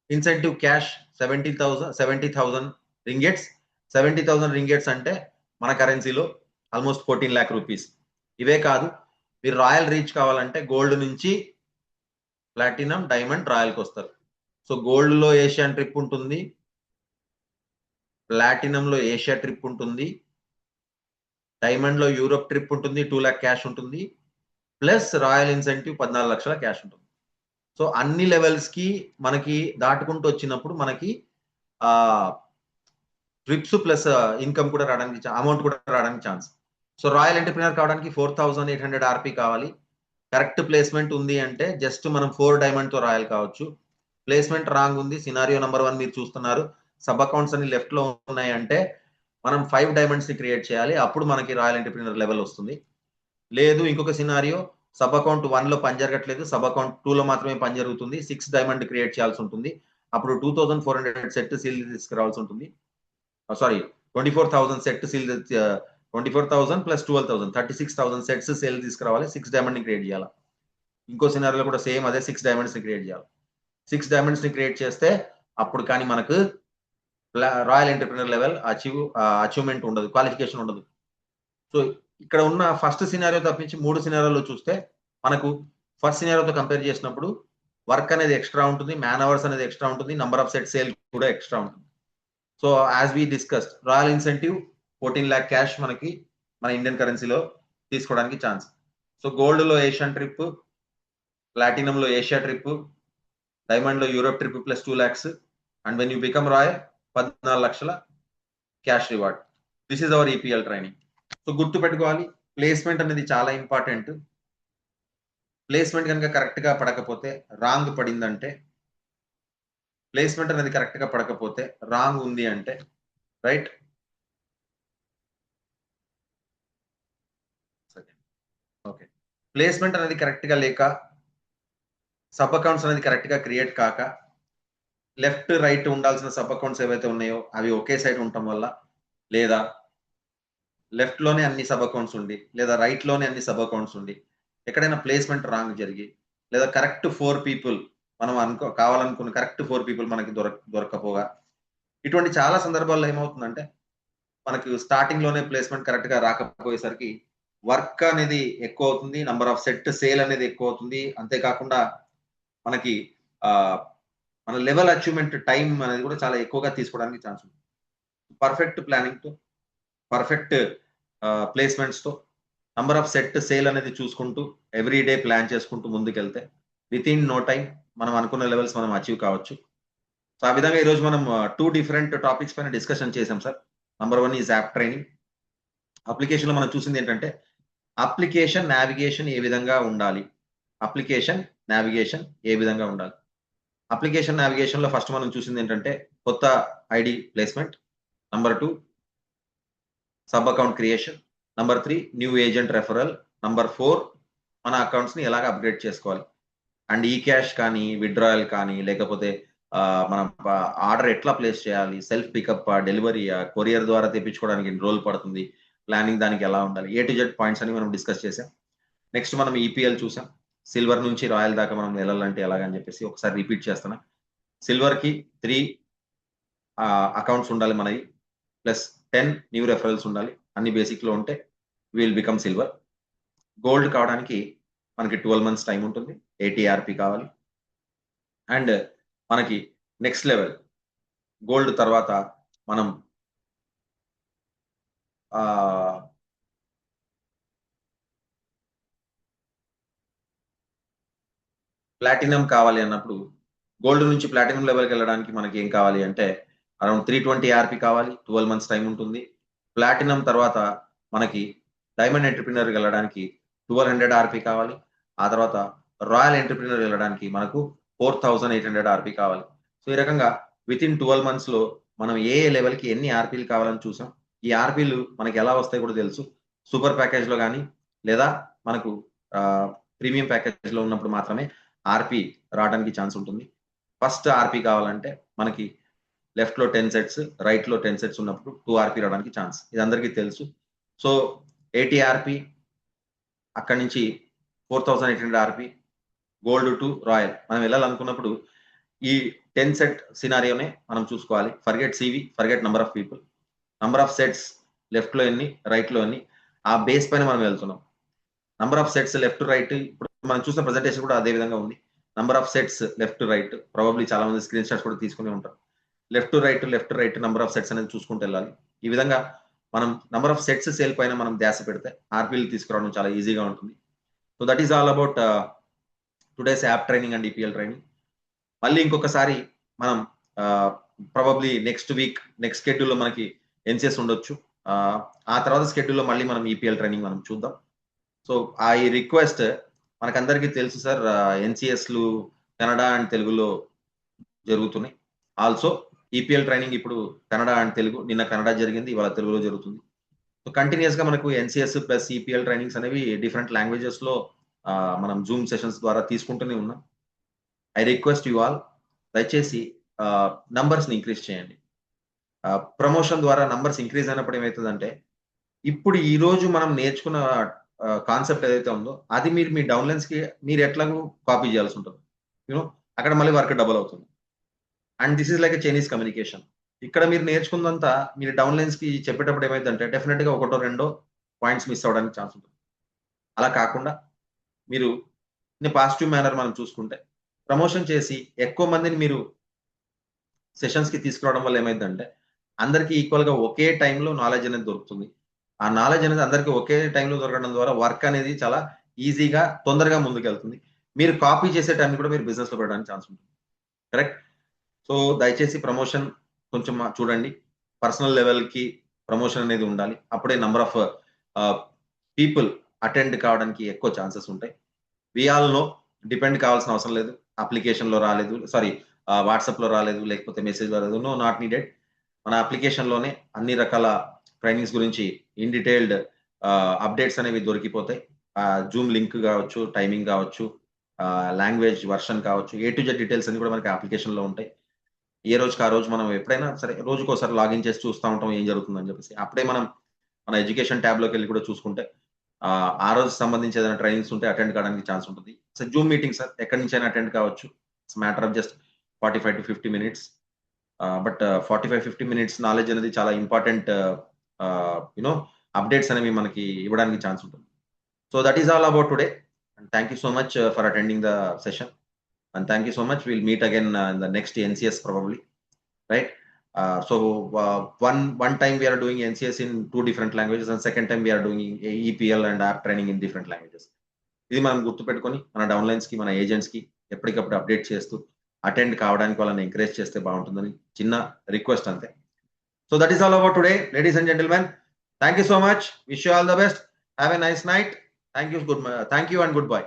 incentive cash 70,000 ringgits. 70,000 ringgits అంటే మన కరెన్సీలో almost 14 lakh rupees. ఇవే కాదు, మీరు royal reach కావాలంటే గోల్డ్ నుంచి ప్లాటినం, డైమండ్, రాయల్కి వస్తారు. సో గోల్డ్ లో ఏషియన్ ట్రిప్ ఉంటుంది, ప్లాటినం లో ఏషియా ట్రిప్ ఉంటుంది, డైమండ్ లో యూరోప్ ట్రిప్ ఉంటుంది, 2 lakh క్యాష్ ఉంటుంది, ప్లస్ రాయల్ ఇన్సెంటివ్ 14 లక్షల క్యాష్ ఉంటుంది. సో అన్ని లెవెల్స్ కి మనకి దాటుకుంటూ వచ్చినప్పుడు మనకి ఆ ట్రిప్స్ ప్లస్ ఇన్కమ్ కూడా రావడానికి, అమౌంట్ కూడా రావడానికి ఛాన్స్. సో రాయల్ ఎంటర్‌ప్రెన్యూర్ కావడానికి 4800 ఆర్పీ కావాలి. కరెక్ట్ ప్లేస్మెంట్ ఉంది అంటే జస్ట్ మనం 4 డైమండ్ తో రాయల్ కావచ్చు. ప్లేస్మెంట్ రాంగ్ ఉంది, సినారియో నెంబర్ 1 మీరు చూస్తున్నారు, సబ్ అకౌంట్స్ అన్ని లెఫ్ట్ లో ఉన్నాయి అంటే మనం 5 డైమండ్స్ ని క్రియేట్ చేయాలి, అప్పుడు మనకి రాయల్ ఎంటర్‌ప్రెన్యూర్ లెవెల్ వస్తుంది. లేదు ఇంకొక సినారియో, సబ్ అకౌంట్ 1 లో పని జరగట్లేదు, సబ్ అకౌంట్ 2 లో మాత్రమే పని జరుగుతుంది, 6 డైమండ్ క్రియేట్ చేయాల్సి ఉంటుంది. అప్పుడు 2400 సెట్ సీల్ తీసుకురావాల్సి ఉంటుంది. Sorry, 24,000 set seal, 24,000 plus 12,000 36,000 sets sale తీసుకురావాలి, 6 డైమండ్ ని క్రియేట్ చేయాలి. ఇంకో సినారియోలో కూడా సేమ్ అదే, 6 డైమండ్స్ ని క్రియేట్ చేయాలి. 6 డైమండ్స్ ని క్రియేట్ చేస్తే అప్పుడు కానీ మనకు రాయల్ ఎంటర్‌ప్రెన్యూర్ లెవెల్ అచీవ్మెంట్ ఉండదు, క్వాలిఫికేషన్ ఉండదు. సో ఇక్కడ ఉన్న ఫస్ట్ సినారియో తప్పించి 3 సినారియోలో చూస్తే మనకు ఫస్ట్ సినారియోతో కంపేర్ చేసినప్పుడు వర్క్ అనేది ఎక్స్ట్రా ఉంటుంది, మ్యాన్ అవర్స్ అనేది ఎక్స్ట్రా ఉంటుంది, నంబర్ ఆఫ్ సెట్ సేల్ కూడా ఎక్స్ట్రా ఉంటుంది. So as we discussed, royal incentive 14 lakh cash మనకి మన ఇండియన్ కరెన్సీలో తీసుకోవడానికి ఛాన్స్. సో గోల్డ్ లో ఏషియన్ ట్రిప్, ప్లాటినం లో ఏషియా ట్రిప్, డైమండ్ లో Europe trip plus 2 lakhs, and when you become royal 14 లక్షల cash reward. This is our EPL training. So గుర్తు పెట్టుకోవాలి, ప్లేస్మెంట్ అనేది చాలా ఇంపార్టెంట్. ప్లేస్మెంట్ కనుక కరెక్ట్ గా పడకపోతే, రాంగ్ పడిందంటే, ప్లేస్మెంట్ అనేది కరెక్ట్ గా పడకపోతే, రాంగ్ ఉంది అంటే, రైట్, ఓకే, ప్లేస్మెంట్ అనేది కరెక్ట్ గా లేక, సబ్ అకౌంట్స్ అనేది కరెక్ట్ గా క్రియేట్ కాక, లెఫ్ట్ రైట్ ఉండాల్సిన సబ్ అకౌంట్స్ ఏవైతే ఉన్నాయో అవి ఒకే సైడ్ ఉండటం వల్ల, లేదా లెఫ్ట్ లోనే అన్ని సబ్ అకౌంట్స్ ఉండి, లేదా రైట్ లోనే అన్ని సబ్ అకౌంట్స్ ఉండి, ఎక్కడైనా ప్లేస్మెంట్ రాంగ్ జరిగి, లేదా కరెక్ట్ 4 పీపుల్ మనం కావాలనుకున్న కరెక్ట్ 4 పీపుల్ మనకి దొరక్కపోగా, ఇటువంటి చాలా సందర్భాల్లో ఏమవుతుందంటే మనకు స్టార్టింగ్ లోనే ప్లేస్మెంట్ కరెక్ట్ గా రాకపోయేసరికి వర్క్ అనేది ఎక్కువ అవుతుంది, నంబర్ ఆఫ్ సెట్ సేల్ అనేది ఎక్కువ అవుతుంది. అంతేకాకుండా మనకి మన లెవెల్ అచీవ్మెంట్ టైం అనేది కూడా చాలా ఎక్కువగా తీసుకోవడానికి ఛాన్స్ ఉంది. పర్ఫెక్ట్ ప్లానింగ్ తో, పర్ఫెక్ట్ ప్లేస్మెంట్స్ తో, నంబర్ ఆఫ్ సెట్ సేల్ అనేది చూసుకుంటూ ఎవ్రీ డే ప్లాన్ చేసుకుంటూ ముందుకెళ్తే విత్ ఇన్ నో టైం మనం అనుకున్న లెవెల్స్ మనం అచీవ్ కావచ్చు. సో ఆ విధంగా ఈరోజు మనం 2 డిఫరెంట్ టాపిక్స్ పైన డిస్కషన్ చేసాం sir. Number 1 is app training. Application లో మనం చూసింది ఏంటంటే అప్లికేషన్ నావిగేషన్ ఏ విధంగా ఉండాలి, అప్లికేషన్ నావిగేషన్ ఏ విధంగా ఉండాలి. అప్లికేషన్ నావిగేషన్ లో ఫస్ట్ మనం చూసింది ఏంటంటే కొత్త ID placement, number 2 sub account creation, number 3 new agent referral, number 4 మన అకౌంట్స్ ని ఎలాగ అప్గ్రేడ్ చేసుకోవాలి. అండ్ ఈ క్యాష్ కానీ, విత్డ్రాయల్ కానీ, లేకపోతే మనం ఆర్డర్ ఎట్లా ప్లేస్ చేయాలి, సెల్ఫ్ పికప్, డెలివరీయా, కొరియర్ ద్వారా తెప్పించుకోవడానికి ఎన్ని రోజులు పడుతుంది, ప్లానింగ్ దానికి ఎలా ఉండాలి, A to Z పాయింట్స్ అని మనం డిస్కస్ చేసాం. నెక్స్ట్ మనం ఈపీఎల్ చూసాం. సిల్వర్ నుంచి రాయల్ దాకా మనం వెళ్ళాలంటే ఎలాగని చెప్పేసి ఒకసారి రిపీట్ చేస్తున్నా. సిల్వర్ కి 3 అకౌంట్స్ ఉండాలి మనవి, ప్లస్ 10 న్యూ రెఫరల్స్ ఉండాలి. అన్ని బేసిక్ లో ఉంటే విల్ బికమ్ సిల్వర్. గోల్డ్ కావడానికి మనకి 12 మంత్స్ టైం ఉంటుంది. 80 RP కావాలి. అండ్ మనకి నెక్స్ట్ లెవెల్ గోల్డ్ తర్వాత మనం ప్లాటినం కావాలి అన్నప్పుడు, గోల్డ్ నుంచి ప్లాటినం లెవెల్కి వెళ్ళడానికి మనకి ఏం కావాలి అంటే అరౌండ్ 320 RP కావాలి. 12 మంత్స్ టైం ఉంటుంది. ప్లాటినం తర్వాత మనకి డైమండ్ ఎంటర్‌ప్రెన్యూర్ వెళ్ళడానికి 1200 RP కావాలి. ఆ తర్వాత రాయల్ ఎంటర్‌ప్రెన్యూర్ వెళ్ళడానికి మనకు 4800 RP కావాలి. సో ఈ రకంగా విత్ ఇన్ 12 మంత్స్ లో మనం ఏ లెవెల్‌కి ఎన్ని ఆర్‌పీలు కావాలని చూసాం. ఈ ఆర్‌పీలు మనకి ఎలా వస్తాయో కూడా తెలుసు. సూపర్ ప్యాకేజ్ లో గాని, లేదా మనకు ప్రీమియం ప్యాకేజ్ లో ఉన్నప్పుడు మాత్రమే ఆర్‌పీ రావడానికి ఛాన్స్ ఉంటుంది. ఫస్ట్ ఆర్‌పీ కావాలంటే మనకి లెఫ్ట్ లో 10 సెట్స్, రైట్ లో 10 సెట్స్ ఉన్నప్పుడు 2 ఆర్‌పీ రావడానికి ఛాన్స్. ఇది అందరికీ తెలుసు. సో 80 ఆర్‌పీ, అక్కడి నుంచి 4800 ఆర్‌పీ, గోల్డ్ టు రాయల్ మనం వెళ్ళాలనుకున్నప్పుడు ఈ 10 సెట్ సినారియోనే మనం చూసుకోవాలి. Forget CV, forget number of people. Number of sets left లో ఎన్ని, రైట్ లో ఎన్ని, ఆ బేస్ పైన మనం వెళ్తున్నాం. Number of sets left right, ఇప్పుడు మనం చూసిన ప్రెజెంటేషన్ కూడా అదే విధంగా ఉంది. Number of sets left right, probably చాలా మంది స్క్రీన్ షాట్స్ కూడా తీసుకుని ఉంటారు. Left right number of sets అనేది చూసుకుంటూ వెళ్ళాలి. ఈ విధంగా మనం నంబర్ ఆఫ్ సెట్స్ సేల్ పైన మనం ధ్యాస పెడితే ఆర్‌పీలు తీసుకురావడం చాలా ఈజీగా ఉంటుంది. So that is all about today's app training and EPL training. మళ్ళీ ఇంకొకసారి మనం probably next week next schedule లో మనకి ఎన్సీఎస్ ఉండొచ్చు. ఆ తర్వాత షెడ్యూల్ లో మళ్ళీ మనం ఈపీఎల్ ట్రైనింగ్ మనం చూద్దాం. సో ఐ రిక్వెస్ట్, మనకందరికీ తెలుసు సార్, ఎన్సీఎస్లు కన్నడ అండ్ తెలుగులో జరుగుతున్నాయి. ఆల్సో ఈపీఎల్ ట్రైనింగ్ ఇప్పుడు కన్నడ అండ్ తెలుగు, నిన్న కన్నడ జరిగింది, ఇవాళ తెలుగులో జరుగుతుంది. సో కంటిన్యూస్ గా మనకు ఎన్సీఎస్ ప్లస్ ఈపీఎల్ ట్రైనింగ్స్ అనేవి డిఫరెంట్ లాంగ్వేజెస్ లో మనం జూమ్ సెషన్స్ ద్వారా తీసుకుంటూనే ఉన్నాం. ఐ రిక్వెస్ట్ యు ఆల్, దయచేసి నంబర్స్ ని ఇంక్రీజ్ చేయండి. ప్రమోషన్ ద్వారా నంబర్స్ ఇంక్రీజ్ అయినప్పుడు ఏమవుతుందంటే, ఇప్పుడు ఈ రోజు మనం నేర్చుకున్న కాన్సెప్ట్ ఏదైతే ఉందో అది మీరు మీ డౌన్లైన్స్ కి మీరు ఎట్లాగో కాపీ చేయాల్సి ఉంటుంది. యూనో అక్కడ మళ్ళీ వర్క్ డబుల్ అవుతుంది. And this is like a Chinese communication. ఇక్కడ మీరు నేర్చుకుందంతా మీరు డౌన్లైన్స్ కి చెప్పేటప్పుడు ఏమైందంటే డెఫినెట్ గా ఒకటో రెండో పాయింట్స్ మిస్ అవ్వడానికి ఛాన్స్ ఉంటుంది. అలా కాకుండా మీరు పాజిటివ్ మేనర్ మనం చూసుకుంటే ప్రమోషన్ చేసి ఎక్కువ మందిని మీరు సెషన్స్ కి తీసుకురావడం వల్ల ఏమైందంటే అందరికి ఈక్వల్ గా ఒకే టైంలో నాలెడ్జ్ అనేది దొరుకుతుంది. ఆ నాలెడ్జ్ అనేది అందరికి ఒకే టైంలో దొరకడం ద్వారా వర్క్ అనేది చాలా ఈజీగా తొందరగా ముందుకెళ్తుంది. మీరు కాపీ చేసే టైంని కూడా మీరు బిజినెస్ లో పెట్టడానికి ఛాన్స్ ఉంటుంది. కరెక్ట్. సో దయచేసి ప్రమోషన్ కొంచెం చూడండి. పర్సనల్ లెవెల్ కి ప్రమోషన్ అనేది ఉండాలి. అప్పుడే నంబర్ ఆఫ్ పీపుల్ అటెండ్ కావడానికి ఎక్కువ ఛాన్సెస్ ఉంటాయి. వి ఆల్ నో, డిపెండ్ కావాల్సిన అవసరం లేదు. అప్లికేషన్ లో రాలేదు, సారీ వాట్సాప్ లో రాలేదు, లేకపోతే మెసేజ్ రాలేదు, నో, నాట్ నీడెడ్. మన అప్లికేషన్ లోనే అన్ని రకాల ట్రైనింగ్స్ గురించి ఇన్ డీటెయిల్డ్ అప్డేట్స్ అనేవి దొరికిపోతాయి. జూమ్ లింక్ కావచ్చు, టైమింగ్ కావచ్చు, లాంగ్వేజ్ వర్షన్ కావచ్చు, ఏ టు జెడ్ డీటెయిల్స్ అన్ని కూడా మనకి అప్లికేషన్లో ఉంటాయి. ఏ రోజుకి ఆ రోజు మనం ఎప్పుడైనా సరే రోజుకోసారి లాగిన్ చేసి చూస్తూ ఉంటాం ఏం జరుగుతుందని చెప్పేసి. అప్పుడే మనం మన ఎడ్యుకేషన్ ట్యాబ్‌లోకి వెళ్లి కూడా చూసుకుంటే ఆ రోజు సంబంధించి ఏదైనా ట్రైనింగ్స్ ఉంటే అటెండ్ కావడానికి ఛాన్స్ ఉంటుంది. సో జూమ్ మీటింగ్ సార్ ఎక్కడి నుంచైనా అటెండ్ కావచ్చు. It's matter of just 45-50 minutes. But 45-50 minutes knowledge అనేది చాలా ఇంపార్టెంట్. యూ నో అప్డేట్స్ అనేవి మనకి ఇవ్వడానికి ఛాన్స్ ఉంటుంది. So that is all about today. And thank you so much for attending the session. And thank you so much. We'll meet again in the next NCS probably, right? So one time we are doing NCS in 2 different languages, and second time we are doing EPL and app training in different languages. ఇది మనం గుర్తుపెట్టుకొని మన downlines కి మన agents కి ఎప్పటికప్పుడు update చేస్తూ attend కావడానికి వాళ్ళని ఎంకరేజ్ చేస్తే బాగుంటుందని చిన్న రిక్వెస్ట్ అంతే. So that is all about today ladies and gentlemen. Thank you so much. Wish you all the best. Have a nice night. Thank you and good bye.